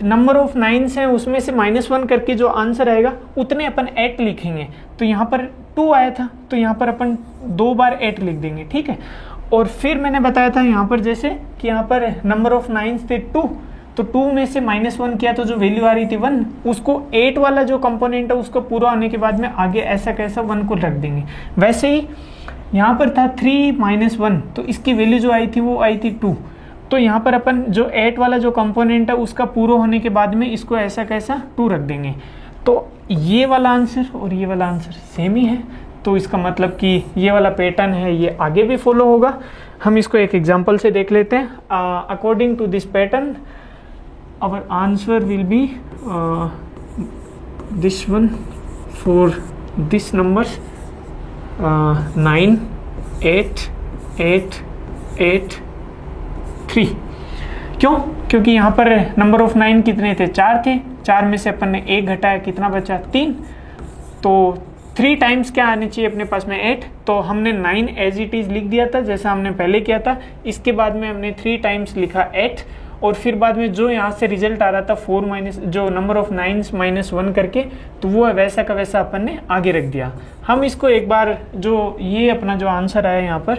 नंबर ऑफ 9s हैं उसमें से -1 करके जो आंसर आएगा उतने अपन 8 लिखेंगे। तो यहाँ पर 2 आया था तो यहाँ पर अपन 2 बार 8 लिख देंगे। ठीक है, और फिर मैंने बताया था यहाँ पर जैसे कि यहाँ पर नंबर ऑफ 9s थे 2, तो 2 में से -1 किया तो जो वैल्यू आ रही थी 1, उसको 8 वाला जो कंपोनेंट है उसको पूरा होने के बाद में आगे ऐसा कैसा 1 को रख देंगे। वैसे ही यहाँ पर था 3 - 1, तो इसकी वैल्यू जो आई थी वो आई थी 2, तो यहाँ पर अपन जो 8 वाला जो कंपोनेंट है उसका पूरा होने के बाद में इसको ऐसा कैसा 2 रख देंगे। तो ये वाला आंसर और ये वाला आंसर सेम ही है, तो इसका मतलब कि ये वाला पैटर्न है ये आगे भी फॉलो होगा। हम इसको एक एग्जांपल से देख लेते हैं। According to this pattern our answer will be this one for this numbers 9 8 8 8 3। क्यों? क्योंकि यहाँ पर नंबर ऑफ 9 कितने थे 4 थे, 4 में से अपन ने 1 घटाया, कितना बचा 3, तो 3 टाइम्स क्या आने चाहिए अपने पास में 8, तो हमने 9 एज इट इज लिख दिया था जैसा हमने पहले किया था। इसके बाद में हमने 3 टाइम्स लिखा 8 और फिर बाद में जो यहाँ से रिजल्ट आ रहा था 4 माइनस जो नंबर ऑफ नाइन्स -1 करके, तो वो वैसा का वैसा अपन ने आगे रख दिया। हम इसको एक बार जो ये अपना जो आंसर आया यहाँ पर,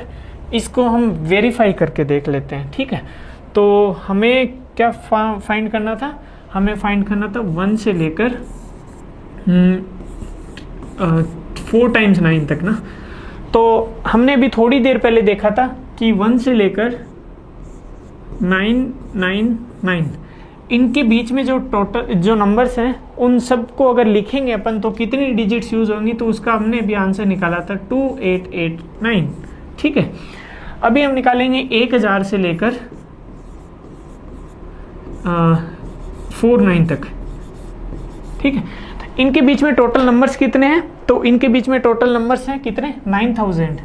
इसको हम वेरीफाई करके देख लेते हैं, ठीक है। तो हमें क्या फाइंड करना था, हमें फाइंड करना था 1 से लेकर 4 टाइम्स 9 तक ना। तो हमने अभी थोड़ी देर पहले देखा था कि 1 से लेकर 9 9 9 इनके बीच में जो टोटल जो नंबर्स हैं उन सबको अगर लिखेंगे अपन तो कितनी डिजिट्स यूज होंगी, तो उसका हमने अभी आंसर निकाला था 2889, ठीक है। अभी हम निकालेंगे 1000 से लेकर 49 तक, ठीक है। तो इनके बीच में टोटल नंबर्स कितने हैं, तो इनके बीच में टोटल नंबर्स हैं कितने, 9000,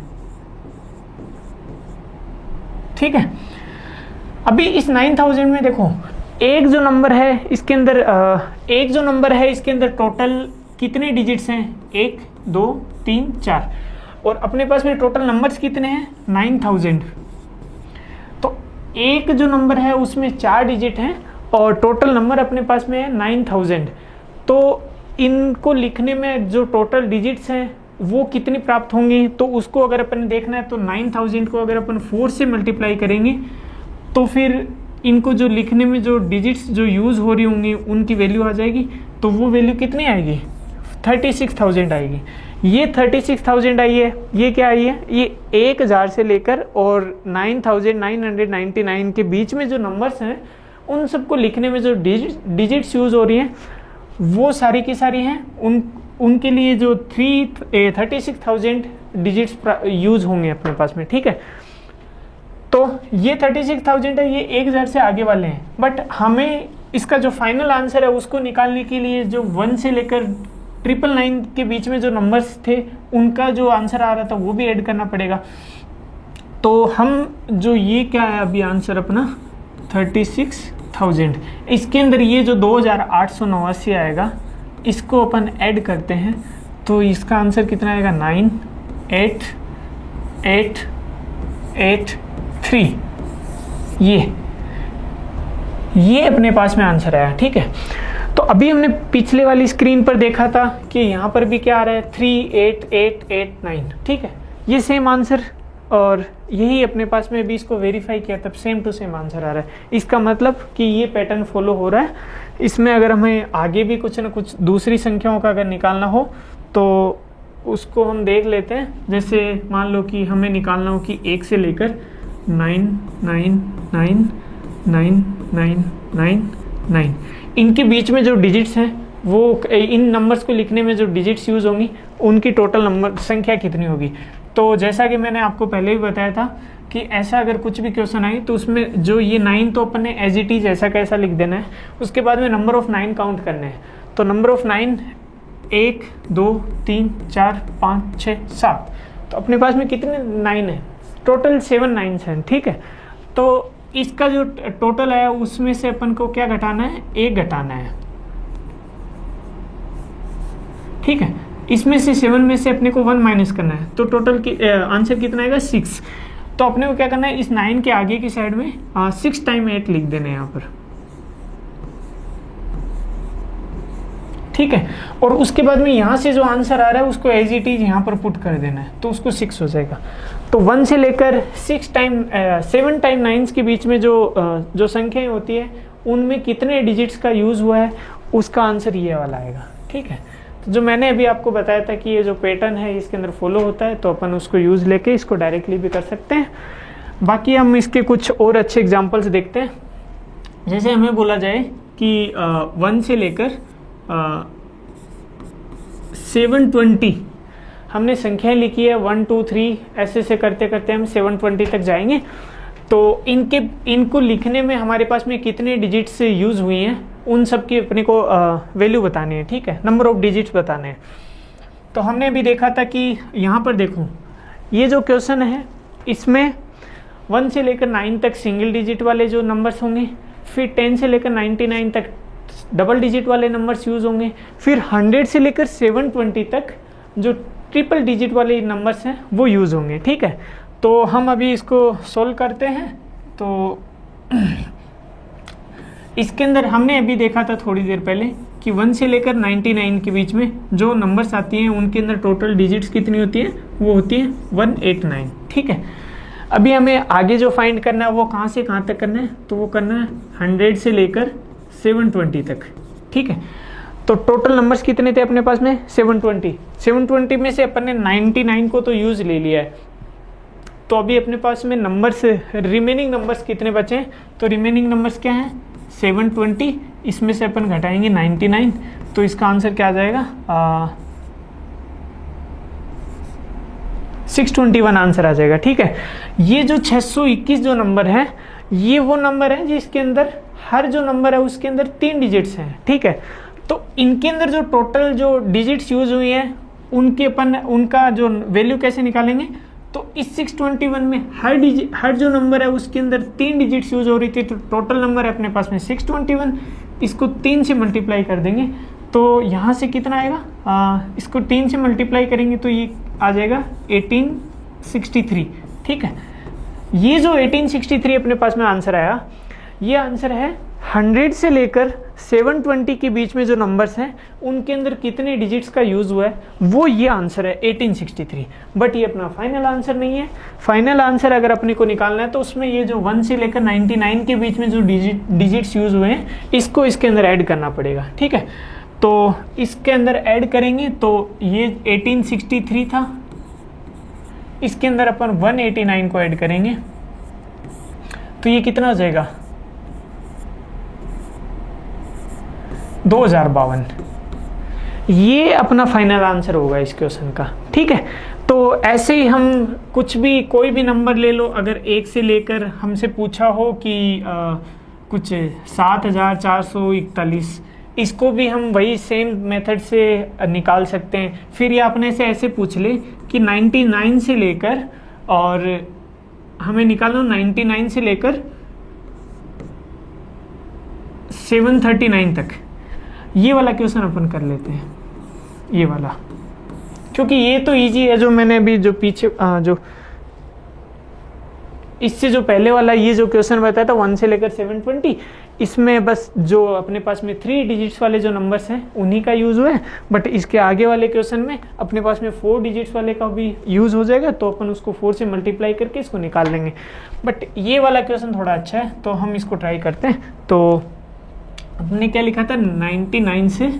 ठीक है। अभी इस 9000 में देखो एक जो नंबर है इसके अंदर टोटल कितने डिजिट्स हैं, 1 2 3 4, और अपने पास में टोटल नंबर्स कितने हैं 9000। तो एक जो नंबर है उसमें 4 डिजिट हैं और टोटल नंबर अपने पास में है 9000। तो इनको लिखने में जो टोटल डिजिट्स हैं वो कितनी प्राप्त होंगी, तो उसको अगर अपन देखना है तो 9000 को अगर अपन 4 से मल्टीप्लाई करेंगे तो फिर इनको जो लिखने में जो डिजिट्स जो यूज़ हो रही होंगी उनकी वैल्यू आ जाएगी। तो वो वैल्यू कितनी आएगी, 36000 आएगी। ये 36000 आई है, ये क्या आई है, ये 1000 से लेकर और 9999 के बीच में जो नंबर्स हैं उन सबको लिखने में जो डिजिट्स यूज़ हो रही हैं वो सारी की सारी हैं, उनके लिए जो 36,000 डिजिट्स यूज़ होंगे अपने पास में, ठीक है। तो ये 36,000 है, ये 1000 से आगे वाले हैं, बट हमें इसका जो फाइनल आंसर है उसको निकालने के लिए जो 1 से लेकर 999 के बीच में जो नंबर्स थे उनका जो आंसर आ रहा था वो भी ऐड करना पड़ेगा। तो हम जो ये क्या है अभी आंसर अपना 36,000, इसके अंदर ये जो 2889 आएगा इसको अपन ऐड करते हैं तो इसका आंसर कितना आएगा 9883। ये अपने पास में आंसर आया, ठीक है। तो अभी हमने पिछले वाली स्क्रीन पर देखा था कि यहाँ पर भी क्या आ रहा है 38889, ठीक है, ये सेम आंसर, और यही अपने पास में भी इसको वेरीफाई किया तब सेम टू सेम आंसर आ रहा है। इसका मतलब कि ये पैटर्न फॉलो हो रहा है। इसमें अगर हमें आगे भी कुछ ना कुछ दूसरी संख्याओं का अगर निकालना हो तो उसको हम देख लेते हैं। जैसे मान लो कि हमें निकालना हो कि 1 से लेकर 9999999 इनके बीच में जो डिजिट्स हैं वो इन नंबर्स को लिखने में जो डिजिट्स यूज़ होंगी उनकी टोटल नंबर संख्या कितनी होगी। तो जैसा कि मैंने आपको पहले भी बताया था कि ऐसा अगर कुछ भी क्वेश्चन आई तो उसमें जो ये 9 तो अपन ने एज इट इज ऐसा कैसा लिख देना है, उसके बाद में नंबर ऑफ 9 काउंट करने हैं। तो नंबर ऑफ 9 1 2 3 4 5 6 7, तो अपने पास में कितने 9 है, टोटल 7 9 हैं, ठीक है। तो इसका जो टोटल है उसमें से अपन को क्या घटाना है, 1 घटाना है, ठीक है। इसमें से 7 में से अपने को 1 माइनस करना है, तो टोटल आंसर कितना आएगा 6। तो अपने को क्या करना है, इस 9 के आगे की साइड में 6 टाइम 8 लिख देना है यहाँ पर, ठीक है। और उसके बाद में यहाँ से जो आंसर आ रहा है उसको एज इट इज यहाँ पर पुट कर देना है, तो उसको 6 हो जाएगा। तो 1 से लेकर 7 टाइम 9 के बीच में जो संख्याएं होती है उनमें कितने डिजिट्स का यूज़ हुआ है उसका आंसर ये वाला आएगा, ठीक है। तो जो मैंने अभी आपको बताया था कि ये जो पैटर्न है इसके अंदर फॉलो होता है, तो अपन उसको यूज़ लेके इसको डायरेक्टली भी कर सकते हैं। बाकी हम इसके कुछ और अच्छे एग्जांपल्स देखते हैं। जैसे हमें बोला जाए कि 1 से लेकर 720 हमने संख्याएं लिखी है 1 2 3 ऐसे करते करते हम 720 तक जाएंगे। तो इनको लिखने में हमारे पास में कितने डिजिट्स यूज़ हुई हैं उन सब की अपने को वैल्यू बतानी है, ठीक है, नंबर ऑफ डिजिट्स बताने हैं। तो हमने अभी देखा था कि यहाँ पर देखो ये जो क्वेश्चन है इसमें 1 से लेकर 9 तक सिंगल डिजिट वाले जो नंबर्स होंगे, फिर 10 से लेकर 99 तक डबल डिजिट वाले नंबर्स यूज़ होंगे, फिर 100 से लेकर 720 तक जो ट्रिपल डिजिट वाले नंबर्स हैं वो यूज़ होंगे, ठीक है। तो हम अभी इसको सोल्व करते हैं। तो इसके अंदर हमने अभी देखा था थोड़ी देर पहले कि 1 से लेकर 99 के बीच में जो नंबर्स आती हैं उनके अंदर टोटल डिजिट्स कितनी होती हैं, वो होती है 189। ठीक है, अभी हमें आगे जो फाइंड करना है वो कहाँ से कहाँ तक करना है, तो वो करना है 100 से लेकर 720 तक। ठीक है, तो टोटल नंबर्स कितने थे अपने पास में 720 में से अपन ने 99 को तो यूज़ ले लिया है, तो अभी अपने पास में नंबर्स रिमेनिंग नंबर्स कितने बचे हैं, तो रिमेनिंग नंबर्स क्या हैं 720, इसमें से अपन घटाएंगे 99, तो इसका आंसर क्या आ जाएगा 621 आंसर आ जाएगा। ठीक है, ये जो 621 जो नंबर है ये वो नंबर है जिसके अंदर हर जो नंबर है उसके अंदर 3 डिजिट्स हैं। ठीक है, तो इनके अंदर जो टोटल जो डिजिट्स यूज हुई हैं उनके अपन उनका जो वैल्यू कैसे निकालेंगे, तो इस 621 में हर जो नंबर है उसके अंदर 3 डिजिट्स यूज हो रही थी, तो टोटल नंबर है अपने पास में 621, इसको 3 से मल्टीप्लाई कर देंगे तो यहाँ से कितना आएगा, इसको 3 से मल्टीप्लाई करेंगे तो ये आ जाएगा 1863। ठीक है, ये जो 1863 अपने पास में आंसर आया, ये आंसर है 100 से लेकर 720 के बीच में जो नंबर्स हैं उनके अंदर कितने डिजिट्स का यूज़ हुआ है, वो ये आंसर है 1863। बट ये अपना फाइनल आंसर नहीं है। फाइनल आंसर अगर अपने को निकालना है तो उसमें ये जो 1 से लेकर 99 के बीच में जो डिजिट्स यूज़ हुए हैं इसको इसके अंदर ऐड करना पड़ेगा। ठीक है, तो इसके अंदर ऐड करेंगे तो ये 1863 था, इसके अंदर अपन 189 को ऐड करेंगे तो ये कितना हो जाएगा 2052। ये अपना फाइनल आंसर होगा इस क्वेश्चन का। ठीक है, तो ऐसे ही हम कुछ भी कोई भी नंबर ले लो, अगर 1 से लेकर हमसे पूछा हो कि कुछ 7441, इसको भी हम वही सेम मेथड से निकाल सकते हैं। फिर ये अपने से ऐसे पूछ ले कि 99 से लेकर, और हमें निकालो 99 से लेकर 739 तक, ये वाला क्वेश्चन अपन कर लेते हैं, ये वाला, क्योंकि ये तो इजी है। जो मैंने अभी जो पीछे जो इससे जो पहले वाला ये जो क्वेश्चन बताया था 1 से लेकर 720, इसमें बस जो अपने पास में 3 डिजिट्स वाले जो नंबर्स हैं उन्हीं का यूज़ हुआ है। बट इसके आगे वाले क्वेश्चन में अपने पास में 4 डिजिट्स वाले का भी यूज़ हो जाएगा, तो अपन उसको 4 से मल्टीप्लाई करके इसको निकाल लेंगे। बट ये वाला क्वेश्चन थोड़ा अच्छा है, तो हम इसको ट्राई करते हैं। तो हमने क्या लिखा था 99 से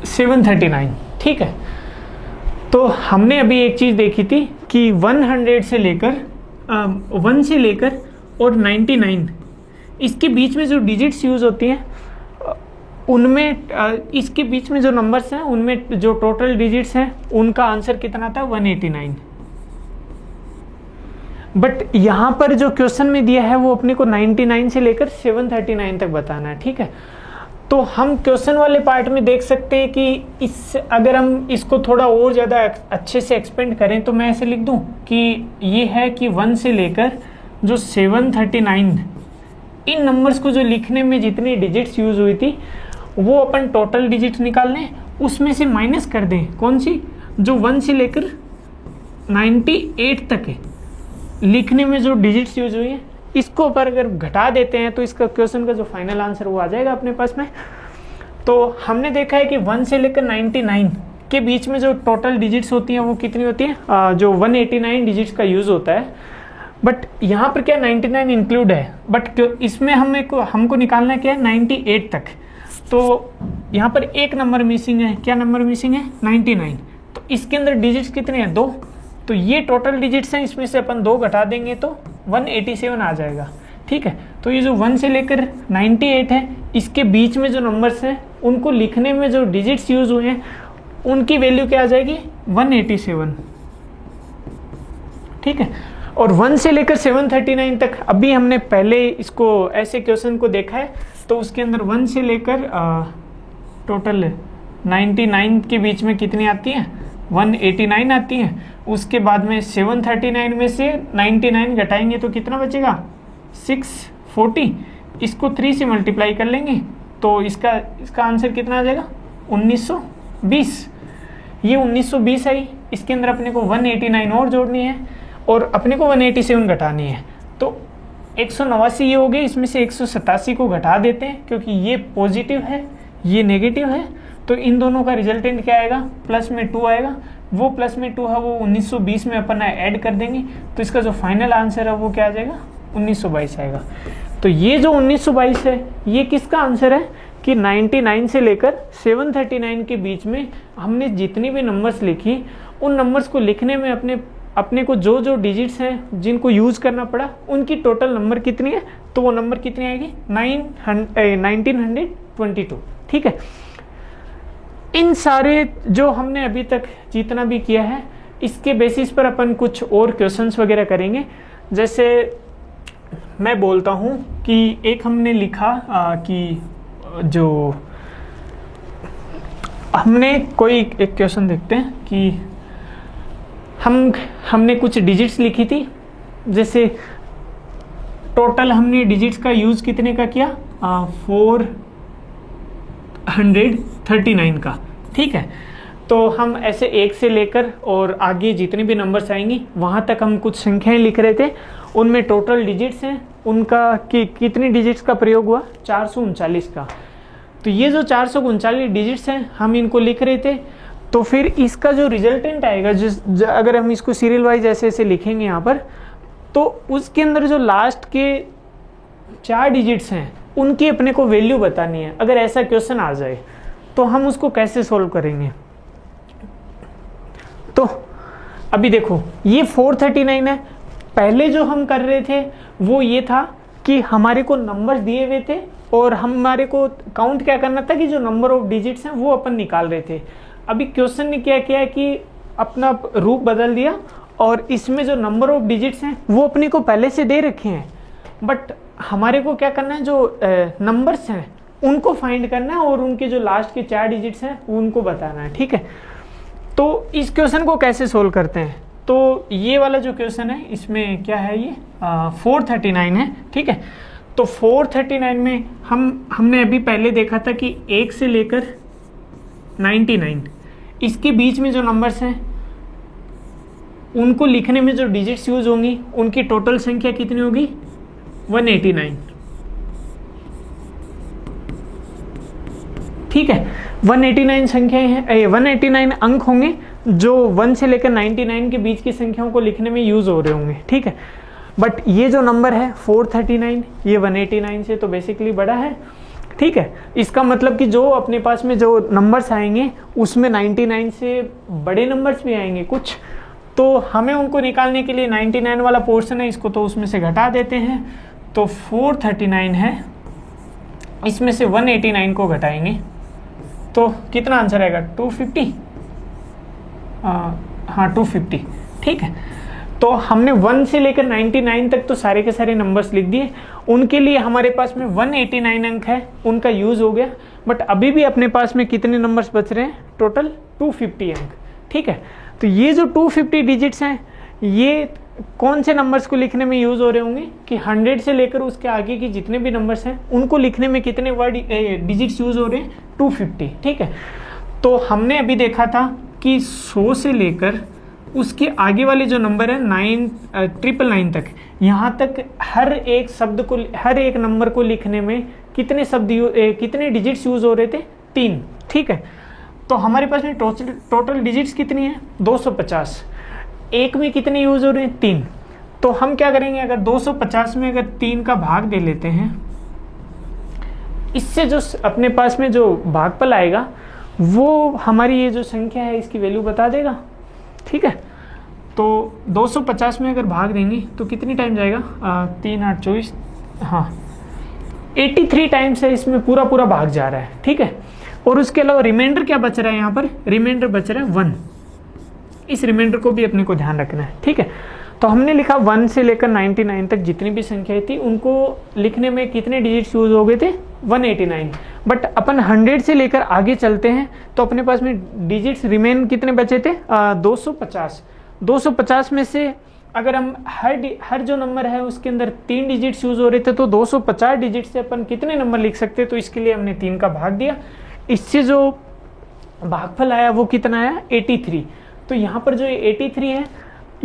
739। ठीक है, तो हमने अभी एक चीज़ देखी थी कि 100 से लेकर 1 से लेकर और 99 इसके बीच में जो डिजिट्स यूज़ होती हैं उनमें इसके बीच में जो नंबर्स हैं उनमें जो टोटल डिजिट्स हैं उनका आंसर कितना था 189। बट यहाँ पर जो क्वेश्चन में दिया है वो अपने को 99 से लेकर 739 तक बताना है। ठीक है, तो हम क्वेश्चन वाले पार्ट में देख सकते हैं कि इस अगर हम इसको थोड़ा और ज़्यादा अच्छे से एक्सपेंड करें तो मैं ऐसे लिख दूं कि ये है कि 1 से लेकर जो 739 इन नंबर्स को जो लिखने में जितनी डिजिट्स यूज़ हुई थी वो अपन टोटल डिजिट्स निकाल लें, उसमें से माइनस कर दें कौन सी, जो 1 से लेकर 98 तक है लिखने में जो डिजिट्स यूज हुई हैं, इसको पर अगर घटा देते हैं तो इसका क्वेश्चन का जो फाइनल आंसर वो आ जाएगा अपने पास में। तो हमने देखा है कि 1 से लेकर 99 के बीच में जो टोटल डिजिट्स होती हैं वो कितनी होती हैं, जो 189 डिजिट्स का यूज़ होता है। बट यहाँ पर क्या 99 इंक्लूड है, बट इसमें हमको निकालना क्या है 98 तक। तो यहाँ पर एक नंबर मिसिंग है, क्या नंबर मिसिंग है 99। तो इसके अंदर डिजिट्स कितने हैं 2, तो ये टोटल डिजिट्स हैं, इसमें से अपन 2 घटा देंगे तो 187 आ जाएगा। ठीक है, तो ये जो 1 से लेकर 98 है इसके बीच में जो नंबर्स हैं उनको लिखने में जो डिजिट्स यूज हुए हैं उनकी वैल्यू क्या आ जाएगी 187। ठीक है, और 1 से लेकर 739 तक अभी हमने पहले इसको ऐसे क्वेश्चन को देखा है, तो उसके अंदर 1 से लेकर टोटल 99 के बीच में कितनी आती हैं 189 आती हैं। उसके बाद में 739 में से 99 घटाएंगे तो कितना बचेगा 640, इसको 3 से मल्टीप्लाई कर लेंगे तो इसका आंसर कितना आ जाएगा 1920। ये 1920 आई, इसके अंदर अपने को 189 और जोड़नी है और अपने को 187 घटानी है। तो 189 ये हो गए, इसमें से 187 को घटा देते हैं क्योंकि ये पॉजिटिव है ये नेगेटिव है, तो इन दोनों का रिजल्टेंट क्या आएगा, प्लस में 2 आएगा। वो प्लस में 2 है वो 1920 में अपन ऐड कर देंगे, तो इसका जो फाइनल आंसर है वो क्या आ जाएगा, 1922 आएगा। तो ये जो 1922 है ये किसका आंसर है कि 99 से लेकर 739 के बीच में हमने जितनी भी नंबर्स लिखी उन नंबर्स को लिखने में अपने को जो जो डिजिट्स हैं जिनको यूज़ करना पड़ा उनकी टोटल नंबर कितनी है, तो वो नंबर कितनी आएगी 1922। ठीक है, इन सारे जो हमने अभी तक जितना भी किया है इसके बेसिस पर अपन कुछ और क्वेश्चंस वगैरह करेंगे। जैसे मैं बोलता हूँ कि एक हमने लिखा कि जो हमने कोई एक क्वेश्चन देखते हैं कि हमने कुछ डिजिट्स लिखी थी, जैसे टोटल हमने डिजिट्स का यूज़ कितने का किया 439 का। ठीक है, तो हम ऐसे एक से लेकर और आगे जितने भी नंबर्स आएंगी वहाँ तक हम कुछ संख्याएं लिख रहे थे, उनमें टोटल डिजिट्स हैं उनका कि कितनी डिजिट्स का प्रयोग हुआ 439 का। तो ये जो 439 डिजिट्स हैं हम इनको लिख रहे थे, तो फिर इसका जो रिजल्टेंट आएगा अगर हम इसको सीरियल वाइज ऐसे ऐसे लिखेंगे यहाँ पर, तो उसके अंदर जो लास्ट के 4 डिजिट्स हैं उनकी अपने को वैल्यू बतानी है। अगर ऐसा क्वेश्चन आ जाए तो हम उसको कैसे सॉल्व करेंगे। तो अभी देखो ये 439 है, पहले जो हम कर रहे थे वो ये था कि हमारे को नंबर्स दिए हुए थे और हमारे को काउंट क्या करना था कि जो नंबर ऑफ डिजिट्स हैं वो अपन निकाल रहे थे। अभी क्वेश्चन ने क्या किया कि अपना रूप बदल दिया और इसमें जो नंबर ऑफ डिजिट्स हैं वो अपने को पहले से दे रखे हैं, बट हमारे को क्या करना है जो नंबर्स हैं उनको फाइंड करना है और उनके जो लास्ट के 4 डिजिट्स हैं उनको बताना है। ठीक है, तो इस क्वेश्चन को कैसे सोल्व करते हैं, तो ये वाला जो क्वेश्चन है इसमें क्या है ये 439 है। ठीक है, तो 439 में हमने अभी पहले देखा था कि 1 से लेकर 99 इसके बीच में जो नंबर्स हैं उनको लिखने में जो डिजिट्स यूज होंगी उनकी टोटल संख्या कितनी होगी 189। ठीक है, 189 संख्याएं हैं, 189 अंक होंगे जो 1 से लेकर 99 के बीच की संख्याओं को लिखने में यूज हो रहे होंगे। ठीक है, बट ये जो नंबर है 439 ये 189 से तो बेसिकली बड़ा है। ठीक है, इसका मतलब कि जो अपने पास में जो नंबर्स आएंगे उसमें 99 से बड़े नंबर्स भी आएंगे कुछ, तो हमें उनको निकालने के लिए 99 वाला पोर्शन है इसको तो उसमें से घटा देते हैं, तो 439 है इसमें से 189 को घटाएंगे तो कितना आंसर आएगा 250। हाँ 250। ठीक है, तो हमने 1 से लेकर 99 तक तो सारे के सारे नंबर्स लिख दिए, उनके लिए हमारे पास में 189 अंक है उनका यूज़ हो गया, बट अभी भी अपने पास में कितने नंबर्स बच रहे हैं टोटल 250 अंक। ठीक है, तो ये जो 250 डिजिट्स हैं ये कौन से नंबर्स को लिखने में यूज़ हो रहे होंगे कि 100 से लेकर उसके आगे की जितने भी नंबर्स हैं उनको लिखने में कितने वर्ड डिजिट्स यूज़ हो रहे हैं 250। ठीक है, तो हमने अभी देखा था कि 100 से लेकर उसके आगे वाले जो नंबर है 999 तक, यहाँ तक हर एक शब्द को हर एक नंबर को लिखने में कितने डिजिट्स यूज़ हो रहे थे 3। ठीक है, तो हमारे पास में टोटल डिजिट्स कितनी है 250, एक में कितने यूज़ हो रहे हैं 3। तो हम क्या करेंगे अगर 250 में अगर 3 का भाग दे लेते हैं, इससे जो अपने पास में जो भागफल आएगा वो हमारी ये जो संख्या है इसकी वैल्यू बता देगा। ठीक है, तो 250 में अगर भाग देंगे तो कितनी टाइम जाएगा 3 8 24, हाँ 83 टाइम्स है इसमें पूरा भाग जा रहा है। ठीक है, और उसके अलावा रिमाइंडर क्या बच रहा है, यहाँ पर रिमाइंडर बच रहा है 1, इस रिमाइंडर को भी अपने को ध्यान रखना है। ठीक है, तो हमने लिखा 1 से लेकर 99 तक जितनी भी संख्याएं थी उनको लिखने में कितने डिजिट्स यूज हो गए थे 189, बट अपन 100 से लेकर आगे चलते हैं तो अपने पास में डिजिट्स रिमेन कितने बचे थे 250। 250 में से अगर हम हर जो नंबर है उसके अंदर 3 डिजिट्स यूज हो रहे थे तो 250 डिजिट से अपन कितने नंबर लिख सकते, तो इसके लिए हमने 3 का भाग दिया, इससे जो भागफल आया वो कितना आया 83। तो यहाँ पर जो 83 है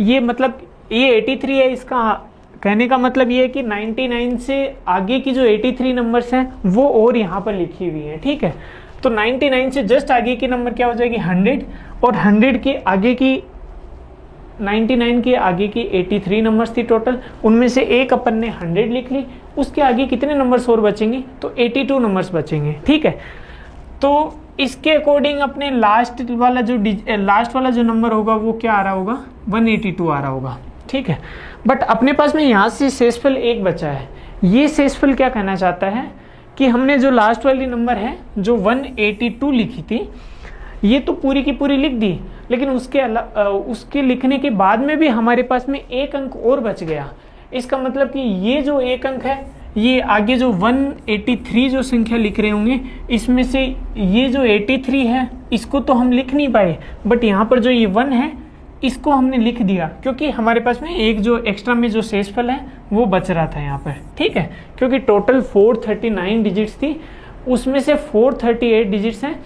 ये मतलब ये 83 है, इसका कहने का मतलब ये है कि 99 से आगे की जो 83 नंबर्स हैं वो और यहाँ पर लिखी हुई है, ठीक है। तो 99 से जस्ट आगे की नंबर क्या हो जाएगी 100, और 100 के आगे की 99 के आगे की 83 नंबर्स थी टोटल, उनमें से एक अपन ने 100 लिख ली, उसके आगे कितने नंबर्स और बचेंगे, तो 82 नंबर्स बचेंगे, ठीक है। तो इसके अकॉर्डिंग अपने लास्ट वाला जो नंबर होगा वो क्या आ रहा होगा, 182 आ रहा होगा, ठीक है। बट अपने पास में यहाँ से शेषफल एक बचा है। ये शेषफल क्या कहना चाहता है कि हमने जो लास्ट वाली नंबर है जो 182 लिखी थी, ये तो पूरी की पूरी लिख दी, लेकिन उसके लिखने के बाद में भी हमारे पास में एक अंक और बच गया। इसका मतलब कि ये जो एक अंक है, ये आगे जो 183 जो संख्या लिख रहे होंगे, इसमें से ये जो 83 है इसको तो हम लिख नहीं पाए, बट यहाँ पर जो ये 1 है इसको हमने लिख दिया, क्योंकि हमारे पास में एक जो एक्स्ट्रा में जो शेषफल है वो बच रहा था यहाँ पर, ठीक है। क्योंकि टोटल 439 डिजिट्स थी, उसमें से 438 डिजिट्स हैं,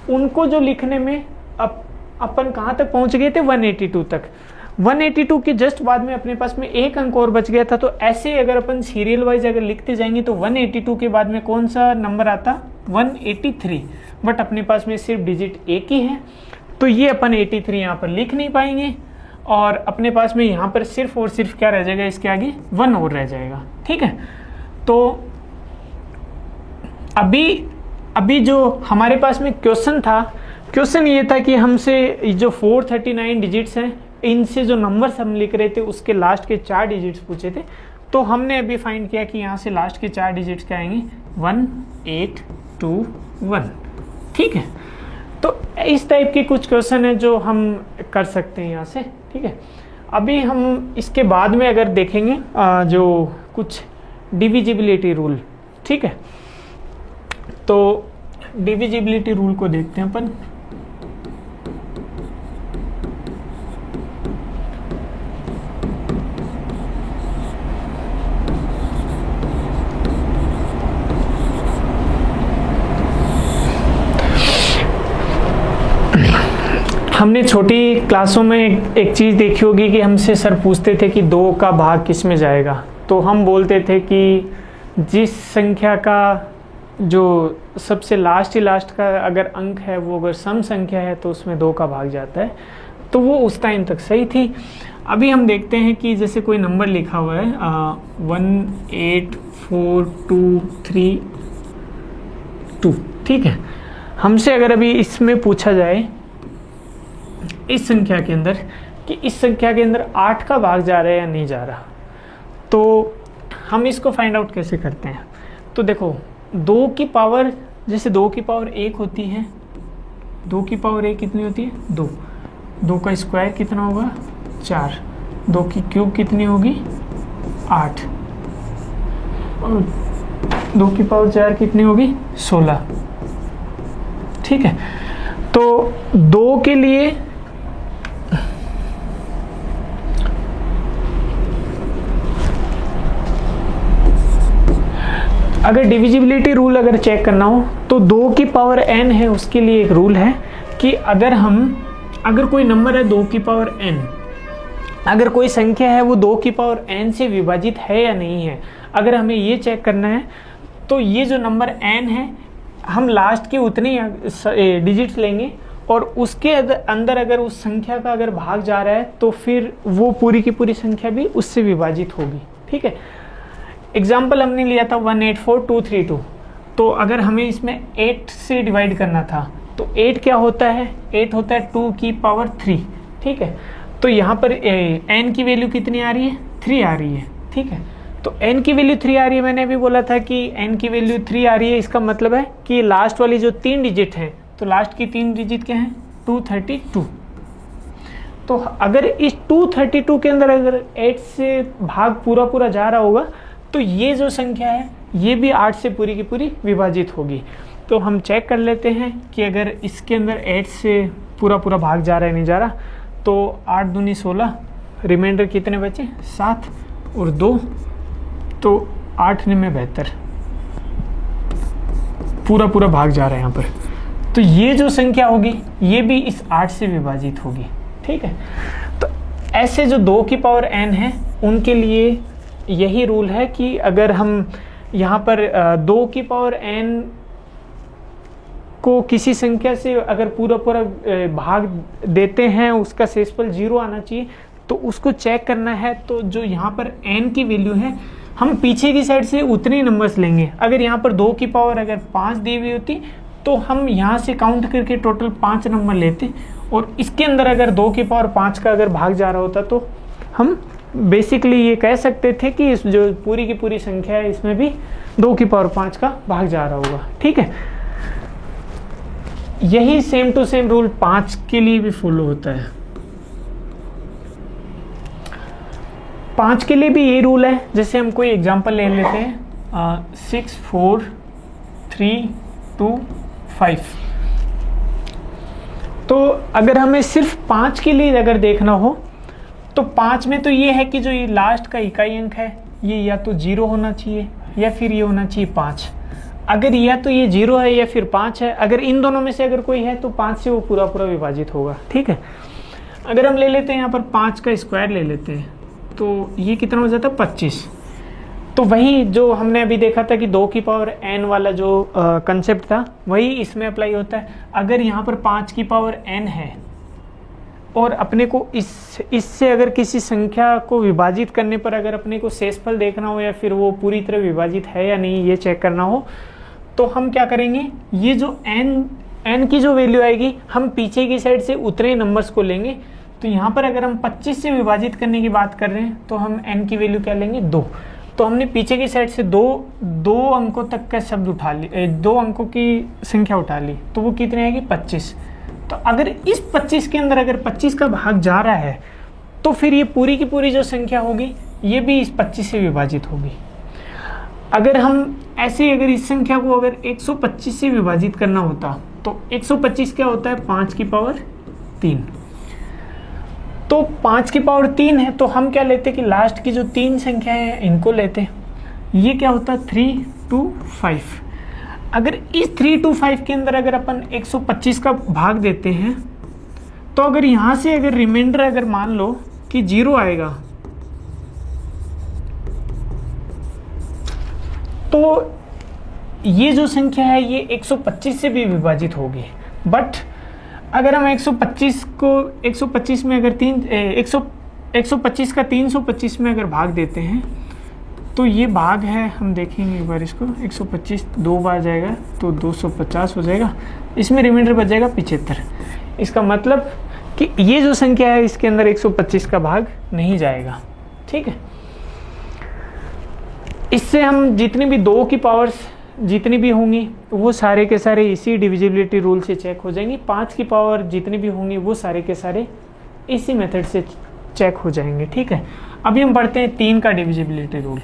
उनको जो लिखने में अपन कहाँ तक पहुँच गए थे, 182 तक। 182 के जस्ट बाद में अपने पास में एक अंक और बच गया था। तो ऐसे अगर अपन सीरियल वाइज अगर लिखते जाएंगे तो 182 के बाद में कौन सा नंबर आता, 183, बट अपने पास में सिर्फ डिजिट एक ही है, तो ये अपन 83 यहाँ पर लिख नहीं पाएंगे, और अपने पास में यहाँ पर सिर्फ और सिर्फ क्या रह जाएगा, इसके आगे 1 और रह जाएगा, ठीक है। तो अभी जो हमारे पास में क्वेश्चन ये था कि हमसे जो 439 डिजिट्स हैं, इनसे जो नंबर्स हम लिख रहे थे उसके लास्ट के 4 डिजिट्स पूछे थे। तो हमने अभी फाइंड किया कि यहाँ से लास्ट के 4 डिजिट्स क्या आएंगे, 1821, ठीक है। तो इस टाइप के कुछ क्वेश्चन है जो हम कर सकते हैं यहाँ से, ठीक है। अभी हम इसके बाद में अगर देखेंगे जो कुछ डिविजिबिलिटी रूल, ठीक है। तो डिविजिबिलिटी रूल को देखते हैं अपन। हमने छोटी क्लासों में एक चीज़ देखी होगी कि हमसे सर पूछते थे कि 2 का भाग किस में जाएगा, तो हम बोलते थे कि जिस संख्या का जो सबसे लास्ट का अगर अंक है वो अगर सम संख्या है तो उसमें 2 का भाग जाता है। तो वो उस टाइम तक सही थी। अभी हम देखते हैं कि जैसे कोई नंबर लिखा हुआ है 1842332, ठीक है। हमसे अगर अभी इसमें पूछा जाए इस संख्या के अंदर कि इस संख्या के अंदर 8 का भाग जा रहा है या नहीं जा रहा, तो हम इसको फाइंड आउट कैसे करते हैं। तो देखो 2 की पावर, जैसे 2 की पावर 1 होती है, 2 की पावर 1 कितनी होती है, 2। 2 का स्क्वायर कितना होगा, 4। 2 की क्यूब कितनी होगी, 8। और 2 की पावर 4 कितनी होगी, 16, ठीक है। तो 2 के लिए अगर डिविजिबिलिटी रूल अगर चेक करना हो तो 2 की पावर n है, उसके लिए एक रूल है कि अगर कोई नंबर है 2 की पावर n, अगर कोई संख्या है वो 2 की पावर n से विभाजित है या नहीं है, अगर हमें ये चेक करना है तो ये जो नंबर n है हम लास्ट के उतने डिजिट्स लेंगे, और उसके अंदर अगर उस संख्या का अगर भाग जा रहा है तो फिर वो पूरी की पूरी संख्या भी उससे विभाजित होगी, ठीक है। एग्जाम्पल हमने लिया था 184232, तो अगर हमें इसमें 8 से डिवाइड करना था तो 8 क्या होता है, 8 होता है 2 की पावर 3, ठीक है। तो यहाँ पर n की वैल्यू कितनी आ रही है, 3 आ रही है, ठीक है। तो n की वैल्यू 3 आ रही है, मैंने अभी बोला था कि n की वैल्यू 3 आ रही है, इसका मतलब है कि लास्ट वाली जो 3 डिजिट हैं, तो लास्ट की 3 डिजिट क्या हैं, 232। तो अगर इस 232 के अंदर अगर 8 से भाग पूरा जा रहा होगा तो ये जो संख्या है ये भी 8 से पूरी की पूरी विभाजित होगी। तो हम चेक कर लेते हैं कि अगर इसके अंदर 8 से पूरा भाग जा रहा है नहीं जा रहा, तो 8 दूनी 16, रिमाइंडर कितने बचे, 7 और 2, तो 8 में 72, पूरा भाग जा रहा है यहाँ पर। तो ये जो संख्या होगी ये भी इस 8 से विभाजित होगी, ठीक है। तो ऐसे जो 2 की पावर n है उनके लिए यही रूल है कि अगर हम यहाँ पर 2 की पावर n को किसी संख्या से अगर पूरा पूरा भाग देते हैं, उसका शेषफल 0 आना चाहिए, तो उसको चेक करना है। तो जो यहाँ पर n की वैल्यू है, हम पीछे की साइड से उतने नंबर्स लेंगे। अगर यहाँ पर 2 की पावर अगर 5 दी हुई होती तो हम यहाँ से काउंट करके टोटल 5 नंबर लेते, और इसके अंदर अगर 2 की पावर 5 का अगर भाग जा रहा होता तो हम बेसिकली ये कह सकते थे कि इस जो पूरी की पूरी संख्या है इसमें भी 2 की पावर 5 का भाग जा रहा होगा। ठीक है, यही सेम टू सेम रूल 5 के लिए भी फॉलो होता है। 5 के लिए भी ये रूल है। जैसे हम कोई एग्जांपल ले लेते हैं 6 4 3 2 5। तो अगर हमें सिर्फ 5 के लिए अगर देखना हो तो 5 में तो ये है कि जो ये लास्ट का इकाई अंक है ये या तो 0 होना चाहिए या फिर ये होना चाहिए 5। अगर या तो ये 0 है या फिर 5 है, अगर इन दोनों में से अगर कोई है तो 5 से वो पूरा पूरा विभाजित होगा। ठीक है, अगर हम ले लेते हैं यहाँ पर 5 का स्क्वायर ले लेते हैं तो ये कितना हो जाता है 25। तो वही जो हमने अभी देखा था कि 2 की पावर n वाला जो कंसेप्ट था वही इसमें अप्लाई होता है। अगर यहाँ पर 5 की पावर n है और अपने को इससे अगर किसी संख्या को विभाजित करने पर अगर अपने को शेषफल देखना हो या फिर वो पूरी तरह विभाजित है या नहीं ये चेक करना हो, तो हम क्या करेंगे, ये जो n की जो वैल्यू आएगी हम पीछे की साइड से उतने नंबर्स को लेंगे। तो यहाँ पर अगर हम 25 से विभाजित करने की बात कर रहे हैं तो हम n की वैल्यू क्या लेंगे 2। तो हमने पीछे की साइड से दो अंकों तक का शब्द उठा ली, 2 अंकों की संख्या उठा ली, तो वो कितनी आएगी 25। तो अगर इस 25 के अंदर अगर 25 का भाग जा रहा है तो फिर ये पूरी की पूरी जो संख्या होगी ये भी इस 25 से विभाजित होगी। अगर हम ऐसे अगर इस संख्या को अगर 125 से विभाजित करना होता तो 125 क्या होता है 5 की पावर 3। तो 5 की पावर 3 है तो हम क्या लेते कि लास्ट की जो 3 संख्या है इनको लेते। ये क्या होता है 3 2 5। अगर इस 3 2 5 के अंदर अगर अपन 125 का भाग देते हैं तो अगर यहाँ से अगर रिमाइंडर अगर मान लो कि 0 आएगा तो ये जो संख्या है ये 125 से भी विभाजित होगी। बट अगर हम 125 में अगर 125 का 325 में अगर भाग देते हैं तो ये भाग है, हम देखेंगे एक बार इसको, 125 2 बार जाएगा तो 250 हो जाएगा, इसमें रिमाइंडर बच जाएगा 75। इसका मतलब कि ये जो संख्या है इसके अंदर 125 का भाग नहीं जाएगा। ठीक है, इससे हम जितनी भी 2 की पावर्स जितनी भी होंगी वो सारे के सारे इसी डिविजिबिलिटी रूल से चेक हो जाएंगी। 5 की पावर जितनी भी होंगी वो सारे के सारे इसी मेथड से चेक हो जाएंगे। ठीक है, अभी हम पढ़ते हैं 3 का डिविजिबिलिटी रूल।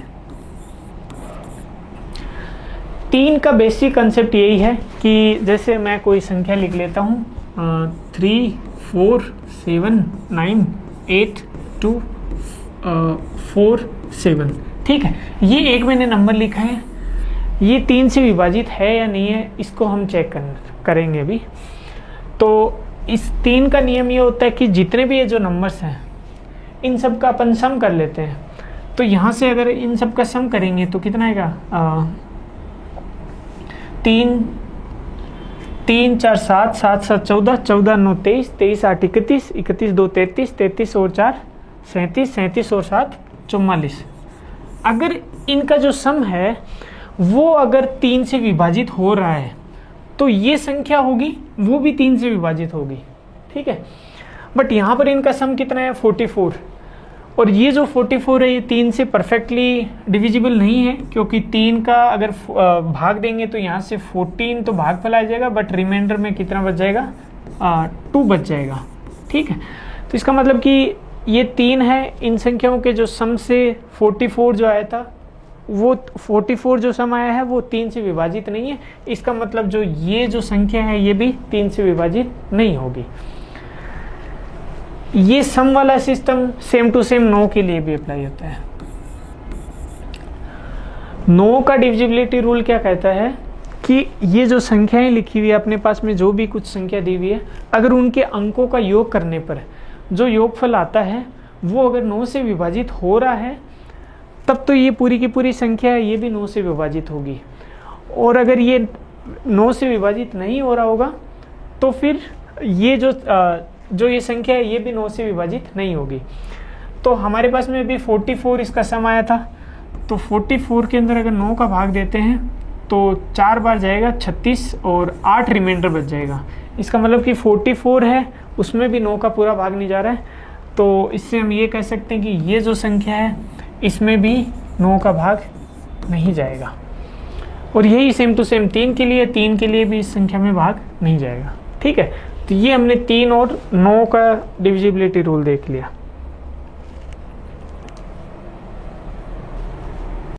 3 का बेसिक कंसेप्ट यही है कि जैसे मैं कोई संख्या लिख लेता हूँ 3 4 7 9 8 2 4 7। ठीक है, ये एक मैंने नंबर लिखा है, ये 3 से विभाजित है या नहीं है इसको हम चेक करेंगे अभी। तो इस 3 का नियम ये होता है कि जितने भी ये जो नंबर्स हैं इन सब का अपन सम कर लेते हैं। तो यहाँ से अगर इन सब का सम करेंगे तो कितना आएगा 3 4 7 7 7 14 14 9 23 23 8 31 31 2 33 33 और 4 37 37 और 7 44। अगर इनका जो सम है वो अगर 3 से विभाजित हो रहा है तो ये संख्या होगी वो भी 3 से विभाजित होगी। ठीक है, बट यहाँ पर इनका सम कितना है 44, और ये जो 44 है ये 3 से परफेक्टली डिविजिबल नहीं है, क्योंकि 3 का अगर भाग देंगे तो यहाँ से 14 तो भाग फैला जाएगा, बट रिमाइंडर में कितना बच जाएगा 2 बच जाएगा। ठीक है, तो इसका मतलब कि ये 3 है, इन संख्याओं के जो सम से 44 जो आया था वो 44 जो सम आया है वो 3 से विभाजित नहीं है। इसका मतलब जो ये जो संख्या है ये भी 3 से विभाजित नहीं होगी। ये सम वाला सिस्टम सेम टू सेम 9 के लिए भी अप्लाई होता है। 9 का डिविजिबिलिटी रूल क्या कहता है कि ये जो संख्याएं लिखी हुई है अपने पास में, जो भी कुछ संख्या दी हुई है, अगर उनके अंकों का योग करने पर जो योगफल आता है वो अगर 9 से विभाजित हो रहा है तब तो ये पूरी की पूरी संख्या है ये भी 9 से विभाजित होगी। और अगर ये 9 से विभाजित नहीं हो रहा होगा तो फिर ये जो ये संख्या है ये भी 9 से विभाजित नहीं होगी। तो हमारे पास में अभी 44 इसका सम आया था, तो 44 के अंदर अगर 9 का भाग देते हैं तो 4 बार जाएगा 36 और 8 रिमाइंडर बच जाएगा। इसका मतलब कि 44 है उसमें भी 9 का पूरा भाग नहीं जा रहा है, तो इससे हम ये कह सकते हैं कि ये जो संख्या है इसमें भी 9 का भाग नहीं जाएगा। और यही सेम टू सेम 3 के लिए, 3 के लिए भी इस संख्या में भाग नहीं जाएगा। ठीक है, तो ये हमने 3 और 9 का डिविजिबिलिटी रूल देख लिया।